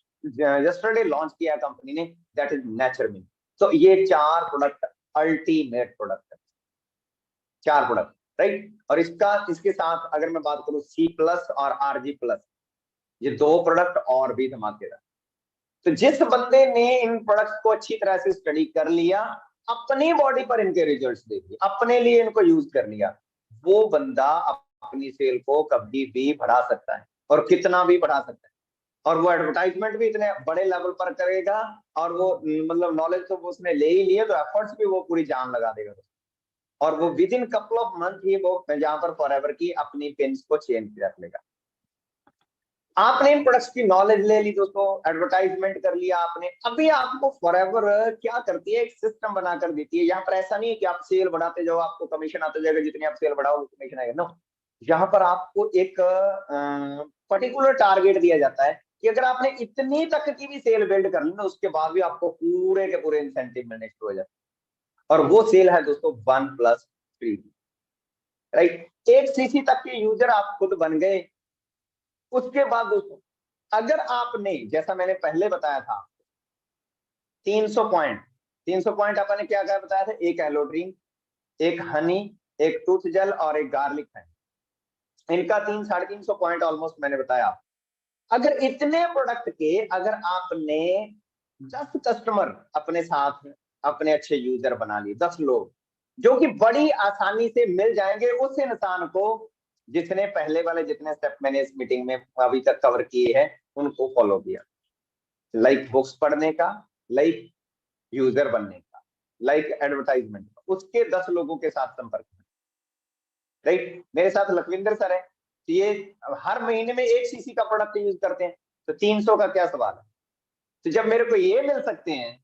यस्टरडे लॉन्च किया कंपनी ने, दैट इज नेचरमिन। तो ये 4 प्रोडक्ट अल्टीमेट प्रोडक्ट है, 4 प्रोडक्ट, राइट। और इसके साथ अगर मैं बात करूं सी प्लस और आरजी प्लस, ये 2 प्रोडक्ट और भी धमाकेदार। तो जिस बंदे ने इन प्रोडक्ट्स को अच्छी तरह से स्टडी कर लिया, अपनी बॉडी पर इनके रिजल्ट्स देख लिए, अपने लिए इनको यूज कर लिया, वो बंदा अपनी सेल को कभी भी बढ़ा सकता है, और कितना भी बढ़ा सकता है। और वो एडवर्टाइजमेंट भी इतने बड़े लेवल पर करेगा, और वो मतलब नॉलेज तो उसने ले ही लिया, तो एफर्ट्स भी वो पूरी जान लगा देगा, और वो within couple of month ही वो जहां पर फॉरएवर की अपनी पिन्स को चेंज कर लेगा। आपने इन प्रोडक्ट्स की नॉलेज ले ली दोस्तों, एडवर्टाइजमेंट कर लिया आपने, अभी आपको फॉरएवर क्या करती है, एक सिस्टम बनाकर देती है। यहाँ पर ऐसा नहीं है कि आप सेल बढ़ाते जाओ आपको कमीशन आता जाएगा, जितनी आप सेल बढ़ाओगे कमीशन आएगा, नो। यहाँ पर आपको एक पर्टिकुलर टारगेट दिया जाता है कि अगर आपने इतनी तक की भी सेल बिल्ड कर ली ना, उसके बाद भी आपको पूरे के पूरे इंसेंटिव मिलने शुरू हो जाते हैं। और वो सेल है दोस्तों 1+3, राइट। 1 सीसी तक के यूजर आप खुद बन गए। उसके बाद दोस्तों अगर आपने, जैसा मैंने पहले बताया था, 300 पॉइंट आपने क्या क्या बताया था, एक एलो ड्रिंक, एक हनी, एक टूथ जेल और एक गार्लिक है, इनका 300-350 पॉइंट ऑलमोस्ट मैंने बताया। अगर इतने प्रोडक्ट के अगर आपने 10 कस्टमर अपने साथ, अपने अच्छे यूजर बना लिए, 10 लोग जो कि बड़ी आसानी से मिल जाएंगे उस इंसान को जिसने पहले वाले जितने स्टेप मैंने इस मीटिंग में अभी तक कवर किए हैं उनको फॉलो किया, लाइक बुक्स पढ़ने का, लाइक यूजर बनने का, लाइक एडवर्टाइजमेंट का, उसके 10 लोगों के साथ संपर्क में, राइट। मेरे साथ लखविंदर सर है, तो ये हर महीने में 1 सीसी का प्रोडक्ट यूज करते हैं, तो 300 का क्या सवाल है। तो जब मेरे को ये मिल सकते हैं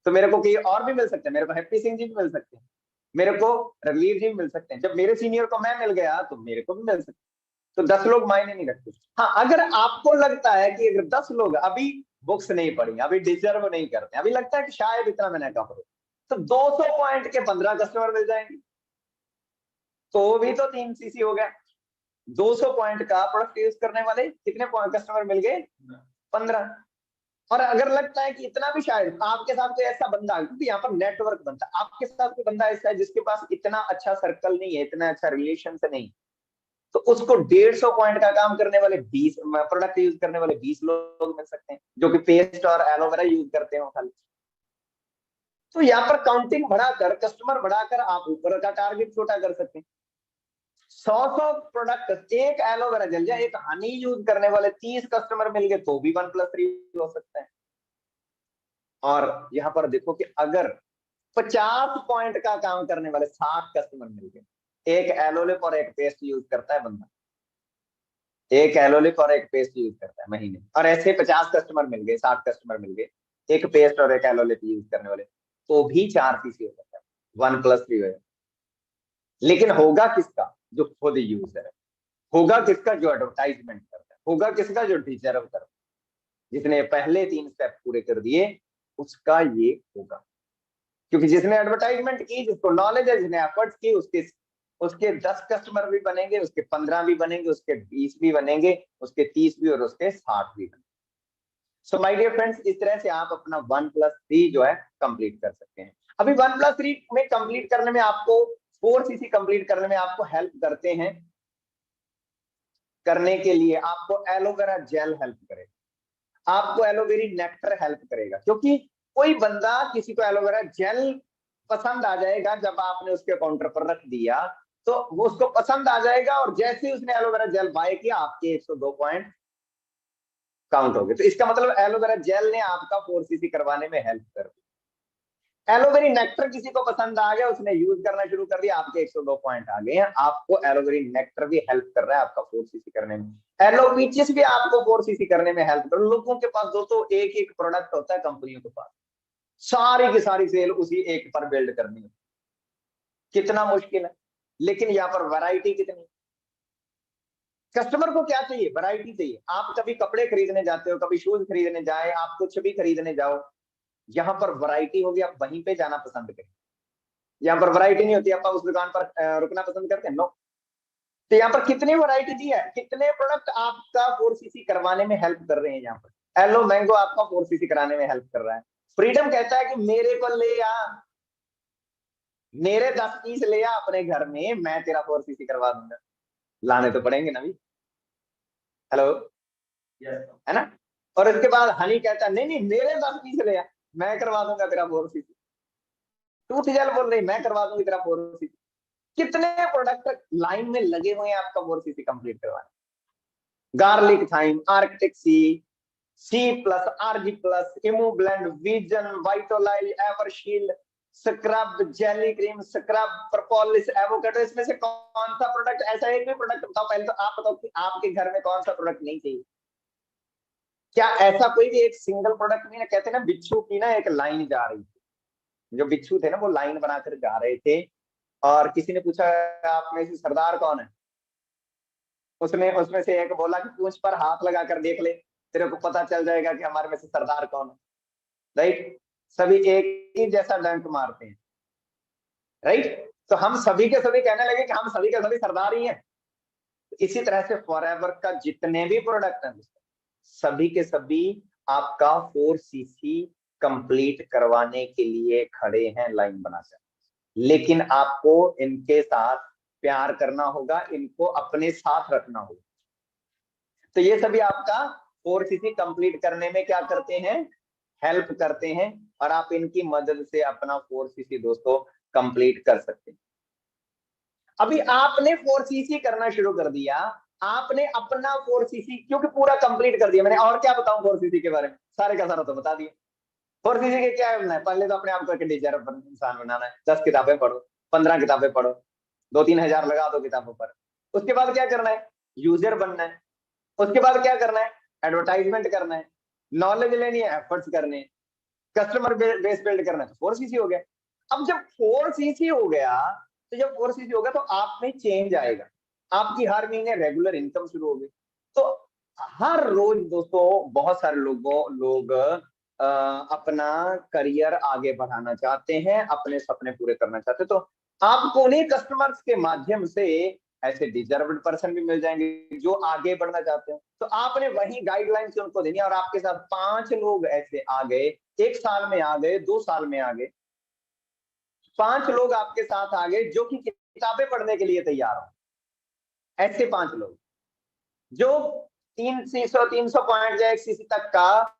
तो मेरे को कहीं और भी मिल सकते हैं, मेरे को हैप्पी सिंह जी भी मिल सकते हैं, मेरे को रघुवीर जी भी मिल सकते हैं। जब मेरे सीनियर को मैं मिल गया तो मेरे को भी मिल सकते हैं। तो 10 लोग मायने नहीं रखते। हाँ, अगर आपको लगता है कि अगर 10 लोग अभी बुक्स नहीं पढ़ी, अभी डिजर्व नहीं करते, अभी लगता है कि शायद इतना मैंने कहा, तो 200 पॉइंट के 15 कस्टमर मिल जाएंगे, तो भी तो 3 सीसी हो गया। 200 पॉइंट का प्रोडक्ट यूज करने वाले कितने कस्टमर मिल गए, 15। और अगर लगता है कि इतना भी शायद आपके साथ कोई ऐसा बंदा, क्योंकि यहाँ पर नेटवर्क बनता है, आपके साथ कोई बंदा ऐसा है जिसके पास इतना अच्छा सर्कल नहीं है, इतना अच्छा रिलेशन से नहीं, तो उसको 150 पॉइंट का काम करने वाले 20 प्रोडक्ट यूज करने वाले 20 लोग मिल सकते हैं, जो कि पेस्ट और एलोवेरा यूज करते हो खाली। तो यहाँ पर काउंटिंग बढ़ाकर, कस्टमर बढ़ाकर आप ऊपर का टारगेट छोटा कर सकते हैं। 100 प्रोडक्ट, एक एलोवेरा जल जाए, एक हनी यूज करने वाले 30 कस्टमर मिल गए तो भी 1+3 हो सकता है। और यहाँ पर देखो कि अगर 50 पॉइंट का काम करने वाले 60 कस्टमर मिल गए, एक एलोलिप और एक पेस्ट यूज करता है बंदा, एक एलोलिप और एक पेस्ट यूज करता है महीने, और ऐसे 50 कस्टमर मिल गए, 60 कस्टमर मिल गए, एक पेस्ट और एक एलोलिप यूज करने वाले, तो भी 4 सीसी हो सकता है, 1+3 हो। लेकिन होगा किसका, जो खुद यूजर है, होगा किसका, जो एडवर्टाइजमेंट करता है, होगा किसका, जो डिजर्व करता है, जिसने पहले 3 स्टेप पूरे कर दिए उसका ये होगा। क्योंकि जिसने एडवर्टाइजमेंट की, जिसको नॉलेज है, जिसने एफर्ट्स की, उसके उसके 10 कस्टमर भी बनेंगे, उसके 15 भी बनेंगे, उसके 20 भी बनेंगे, उसके 30 भी और उसके 60 भी बनेंगे। सो माय डियर फ्रेंड्स, इस तरह से आप अपना 1+3 जो है कंप्लीट कर सकते हैं। अभी 1+3 में कंप्लीट करने में आपको 4 सीसी कंप्लीट करने में आपको हेल्प करते हैं। करने के लिए आपको एलोवेरा जेल हेल्प करेगा, आपको एलोवेरी नेक्टर हेल्प करेगा, क्योंकि कोई बंदा किसी को एलोवेरा जेल पसंद आ जाएगा, जब आपने उसके काउंटर पर रख दिया तो वो उसको पसंद आ जाएगा, और जैसे ही उसने एलोवेरा जेल बाय किया आपके 102 पॉइंट काउंट हो गए। तो इसका मतलब एलोवेरा जेल ने आपका 4 सीसी करवाने में हेल्प कर दी। एलोवेरी नेक्टर किसी को पसंद आ गया, उसने यूज करना शुरू कर दिया, आपके 102 पॉइंट आ गए हैं। आपको एलोवेरी नेक्टर भी हेल्प कर रहा है आपका 4 सीसी करने में। एलोपीचियस भी आपको 4cc करने में हेल्प कर। लोगों के पास दोस्तों एक एक प्रोडक्ट होता है, कंपनियों के पास सारी की सारी सेल उसी एक पर बिल्ड करनी है, कितना मुश्किल है। लेकिन यहाँ पर वैरायटी कितनी। कस्टमर को क्या चाहिए, वैरायटी चाहिए। आप कभी कपड़े खरीदने जाते हो, कभी शूज खरीदने जाए, आप कुछ भी खरीदने जाओ, यहाँ पर वैरायटी होगी, आप वहीं पे जाना पसंद करें। यहाँ पर वैरायटी नहीं होती, आप उस दुकान पर रुकना पसंद करते हैं, नो। तो यहाँ पर कितनी वैरायटी दी है, कितने प्रोडक्ट आपका 4cc करवाने में हेल्प कर रहे हैं। यहाँ पर एलो मैंगो आपका 4cc कराने में हेल्प कर रहा है। फ्रीडम कहता है कि मेरे को ले आ, मेरे 10 पीस ले आ अपने घर में, मैं तेरा 4cc करवा दूंगा। लाने तो पड़ेंगे ना भी, हेलो, है ना। और इसके बाद हनी कहता है नहीं नहीं मेरे 10 पीस ले आ, मैं करवा दूंगा तेरा 4cc। टूथ जेल बोल रही मैं करवा दूंगी तेरा 4cc। कितने प्रोडक्ट लाइन में लगे हुए हैं आपका 4cc कंप्लीट करवाने। Garlic thyme, Arctic sea plus, ARGI plus, emu blend, vision, Vitolize, Evershield, scrub, jelly cream, scrub, propolis, avocado. इसमें से कौन सा प्रोडक्ट ऐसा, एक भी प्रोडक्ट बताओ। पहले तो आप बताओ कि आपके घर में कौन सा प्रोडक्ट नहीं चाहिए। क्या ऐसा कोई भी एक सिंगल प्रोडक्ट नहीं है। कहते ना बिच्छू की ना एक लाइन जा रही थी, जो बिच्छू थे ना वो लाइन बनाकर जा रहे थे, और किसी ने पूछा आप में से सरदार कौन है। उसने उसमें से एक बोला कि पूंछ पर हाथ लगा कर देख ले, तेरे को पता चल जाएगा कि हमारे में से सरदार कौन है। राइट, सभी एक ही जैसा डंक मारते हैं। राइट, तो हम सभी के सभी कहने लगे कि हम सभी के सभी सरदार ही हैं। इसी तरह से फॉरएवर का जितने भी प्रोडक्ट हैं सभी के सभी आपका 4cc कंप्लीट करवाने के लिए खड़े हैं लाइन बनाकर। लेकिन आपको इनके साथ प्यार करना होगा, इनको अपने साथ रखना होगा। तो ये सभी आपका 4cc कंप्लीट करने में क्या करते हैं, हेल्प करते हैं, और आप इनकी मदद से अपना 4cc दोस्तों कंप्लीट कर सकते हैं। अभी आपने 4cc करना शुरू कर दिया, आपने अपना 4cc क्योंकि पूरा कंप्लीट कर दिया मैंने, और क्या बताऊं 4cc के बारे में, सारे का सारा तो बता दिया। 4cc के क्या करना है, पहले तो अपने आप को एक डिजर्व इंसान बनाना है। 10 किताबें पढ़ो, 15 किताबें पढ़ो, 2-3 हजार लगा दो किताबों पर। उसके बाद क्या करना है, यूजर बनना है। उसके बाद क्या करना है, एडवर्टाइजमेंट करना है, नॉलेज लेनी है, एफर्ट्स करने, कस्टमर बेस बिल्ड करना है। तो 4cc हो गया। अब जब 4cc हो गया, तो जब 4cc हो गया तो आप में चेंज आएगा, आपकी हर महीने रेगुलर इनकम शुरू होगी। तो हर रोज दोस्तों बहुत सारे लोग अपना करियर आगे बढ़ाना चाहते हैं, अपने सपने पूरे करना चाहते हैं। तो आपको उन्हीं कस्टमर्स के माध्यम से ऐसे डिजर्व्ड पर्सन भी मिल जाएंगे जो आगे बढ़ना चाहते हैं। तो आपने वही गाइडलाइंस उनको देनी है, और आपके साथ 5 लोग ऐसे आ गए, 1 साल में आ गए, 2 साल में आ गए, 5 लोग आपके साथ आ गए जो कि किताबें पढ़ने के लिए तैयार हो। ऐसे 5 लोग जो 300 पॉइंट या 1cc तक का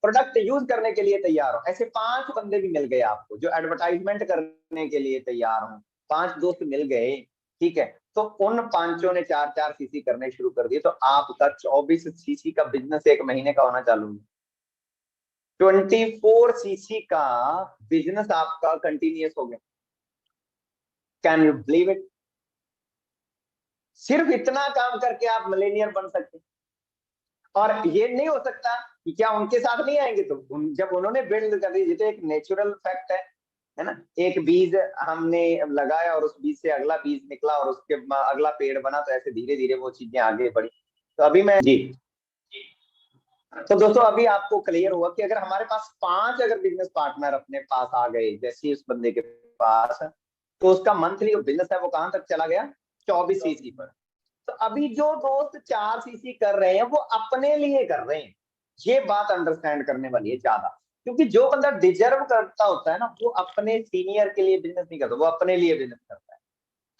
प्रोडक्ट यूज करने के लिए तैयार हो। ऐसे 5 बंदे भी मिल गए आपको जो एडवर्टाइजमेंट करने के लिए तैयार हो। 5 दोस्त मिल गए, ठीक है। तो उन पांचों ने 4-4cc करने शुरू कर दिए, तो आपका 24cc का बिजनेस एक महीने का होना चालू है। 24cc का बिजनेस आपका कंटिन्यूस हो गया। Can you believe it. सिर्फ इतना काम करके आप मिलेनियर बन सकते। और ये नहीं हो सकता कि क्या उनके साथ नहीं आएंगे। तो जब उन्होंने बिल्ड कर दी, ये तो एक नेचुरल फैक्ट है ना। एक बीज हमने लगाया और उस बीज से अगला बीज निकला और उसके अगला पेड़ बना, तो ऐसे धीरे धीरे वो चीजें आगे बढ़ी। तो अभी मैं जी, तो दोस्तों अभी आपको क्लियर हुआ कि अगर हमारे पास 5 अगर बिजनेस पार्टनर अपने पास आ गए, जैसे उस बंदे के पास, तो उसका मंथली जो बिजनेस है वो कहां तक चला गया, 24cc पर। तो अभी जो दोस्त 4cc कर रहे हैं वो अपने लिए कर रहे हैं। ये बात अंडरस्टैंड करने वाली है ज्यादा, क्योंकि जो बंदा डिजर्व करता होता है ना, वो अपने सीनियर के लिए बिजनेस नहीं करता, वो अपने लिए बिजनेस करता है,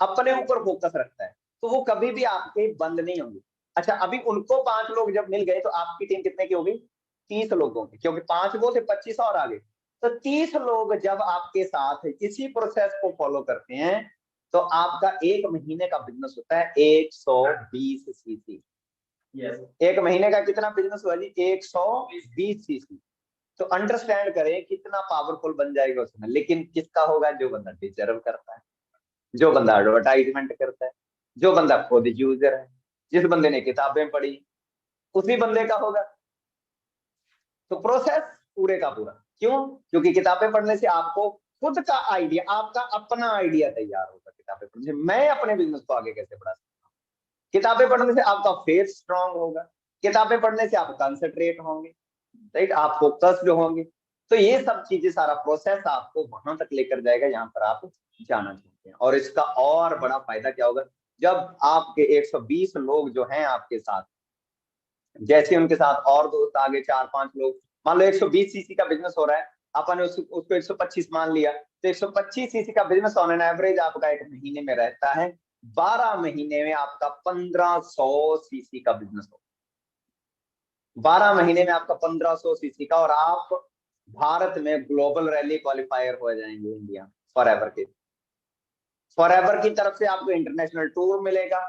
अपने ऊपर फोकस रखता है। तो वो कभी भी आपके बंद नहीं होंगे। अच्छा, अभी उनको 5 लोग जब मिल गए, तो आपकी टीम कितने की होगी, 30 लोगों की, क्योंकि 5 वो थे, 25 और आगे। तो 30 लोग जब आपके साथ इसी प्रोसेस को फॉलो करते हैं, तो आपका एक महीने का बिजनेस होता है 120cc। एक महीने का कितना बिजनेस हुआ जी, 120cc। तो अंडरस्टैंड करें कितना पावरफुल बन जाएगा उसमें। लेकिन किसका होगा, जो बंदा डिजर्व करता है, जो बंदा एडवर्टाइजमेंट करता है, जो बंदा खुद यूजर है। जिस बंदे ने किताबें पढ़ी उसी बंदे का होगा। तो प्रोसेस पूरे का पूरा क्यों? क्योंकि किताबें पढ़ने से आपको खुद का आइडिया, आपका अपना आइडिया तैयार होगा। किताबें पढ़ने से मैं अपने बिजनेस को आगे कैसे बढ़ा सकता हूँ, किताबें पढ़ने से आपका फेथ स्ट्रांग होगा, किताबें पढ़ने से आप कंसंट्रेट होंगे, राइट, आप फोकस्ड होंगे। तो ये सब चीजें, सारा प्रोसेस आपको वहां तक लेकर जाएगा जहां पर आप जाना चाहते हैं। और इसका और बड़ा फायदा क्या होगा, जब आपके 120 लोग जो हैं आपके साथ, जैसे उनके साथ और दोस्त आगे 4-5 लोग, मान लो 120 सीसी का बिजनेस हो रहा है, अपन उसको 125 मान लिया, तो 125 सीसी का बिजनेस ऑन एन एवरेज आपका एक महीने में रहता है, 12 महीने में आपका 1500 सीसी का बिजनेस हो, 12 महीने में आपका 1500 सीसी का, और आप भारत में ग्लोबल रैली क्वालिफायर हो जाएंगे इंडिया फॉरएवर के। फॉरएवर की तरफ से आपको इंटरनेशनल टूर मिलेगा,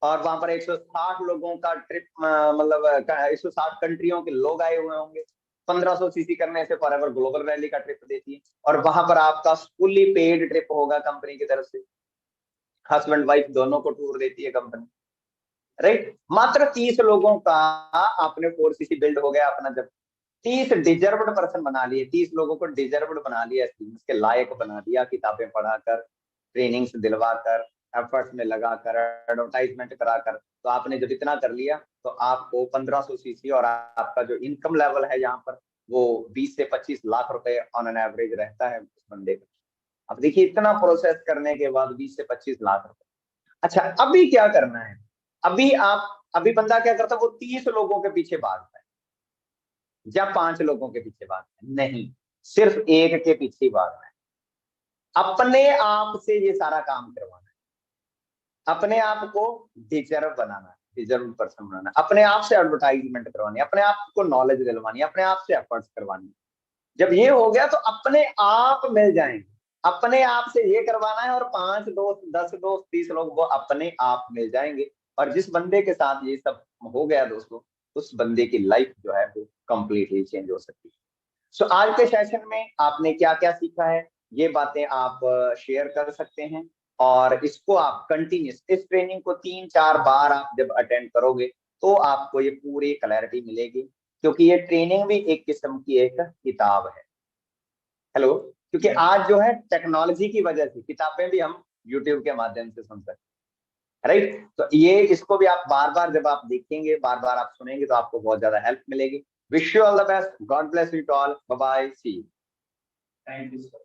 और वहां पर 160 लोगों का ट्रिप, मतलब 160 कंट्रियों के लोग आए हुए होंगे। 1500 सीसी करने से फॉरएवर ग्लोबल रैली का ट्रिप देती है, और वहां पर आपका फुल्ली पेड ट्रिप होगा कंपनी की तरफ से, हस्बैंड वाइफ दोनों को टूर देती है कंपनी, राइट। मात्र 30 लोगों का आपने 4 सीसी बिल्ड हो गया अपना, जब 30 डिजर्व्ड पर्सन बना लिए, 30 लोगों को डिजर्व्ड बना लिया, इसके लायक बना दिया, किताबें पढ़ाकर, ट्रेनिंग्स दिलवाकर, एफर्ट्स में लगाकर, एडवर्टाइजमेंट कराकर, तो आपने जब इतना कर लिया तो आपको 1500 सीसी, और आपका जो इनकम लेवल है यहाँ पर वो 20 से 25 लाख रुपए ऑन एन एवरेज रहता है उस बंदे का। अब देखिए, इतना प्रोसेस करने के बाद 20 से 25 लाख रुपए। अच्छा, अभी क्या करना है? अभी बंदा क्या करता है, वो 30 लोगों के पीछे भागता है, या 5 लोगों के पीछे भागना है, नहीं, सिर्फ एक के पीछे ही भागना है। अपने आप से ये सारा काम करवाना है, अपने आप को डिजर्व बनाना है, डिजर्व पर्सन बनाना है, अपने आप से एडवर्टाइजमेंट करवानी है, अपने आप को नॉलेज दिलवानी है, अपने आप से एफर्ट्स करवानी है। जब ये हो गया तो अपने आप मिल जाएंगे, अपने आप से ये करवाना है, और 5 दोस्त, 10 दोस्त, 30 लोग, वो अपने आप मिल जाएंगे। और जिस बंदे के साथ ये सब हो गया दोस्तों, उस बंदे की लाइफ जो है वो कंप्लीटली चेंज हो सकती है। सो आज के सेशन में आपने क्या क्या सीखा है, ये बातें आप शेयर कर सकते हैं, और इसको आप कंटिन्यूस, इस ट्रेनिंग को 3-4 बार आप जब अटेंड करोगे तो आपको ये पूरी क्लैरिटी मिलेगी, क्योंकि ये ट्रेनिंग भी एक किस्म की एक किताब है। हेलो, क्योंकि आज जो है टेक्नोलॉजी की वजह से किताबें भी हम यूट्यूब के माध्यम से सुन सकते हैं, राइट। तो ये, इसको भी आप बार बार जब आप देखेंगे, बार बार आप सुनेंगे, तो आपको बहुत ज्यादा हेल्प मिलेगी। Wish you all the best, God bless you all, bye bye, see you. Thank you.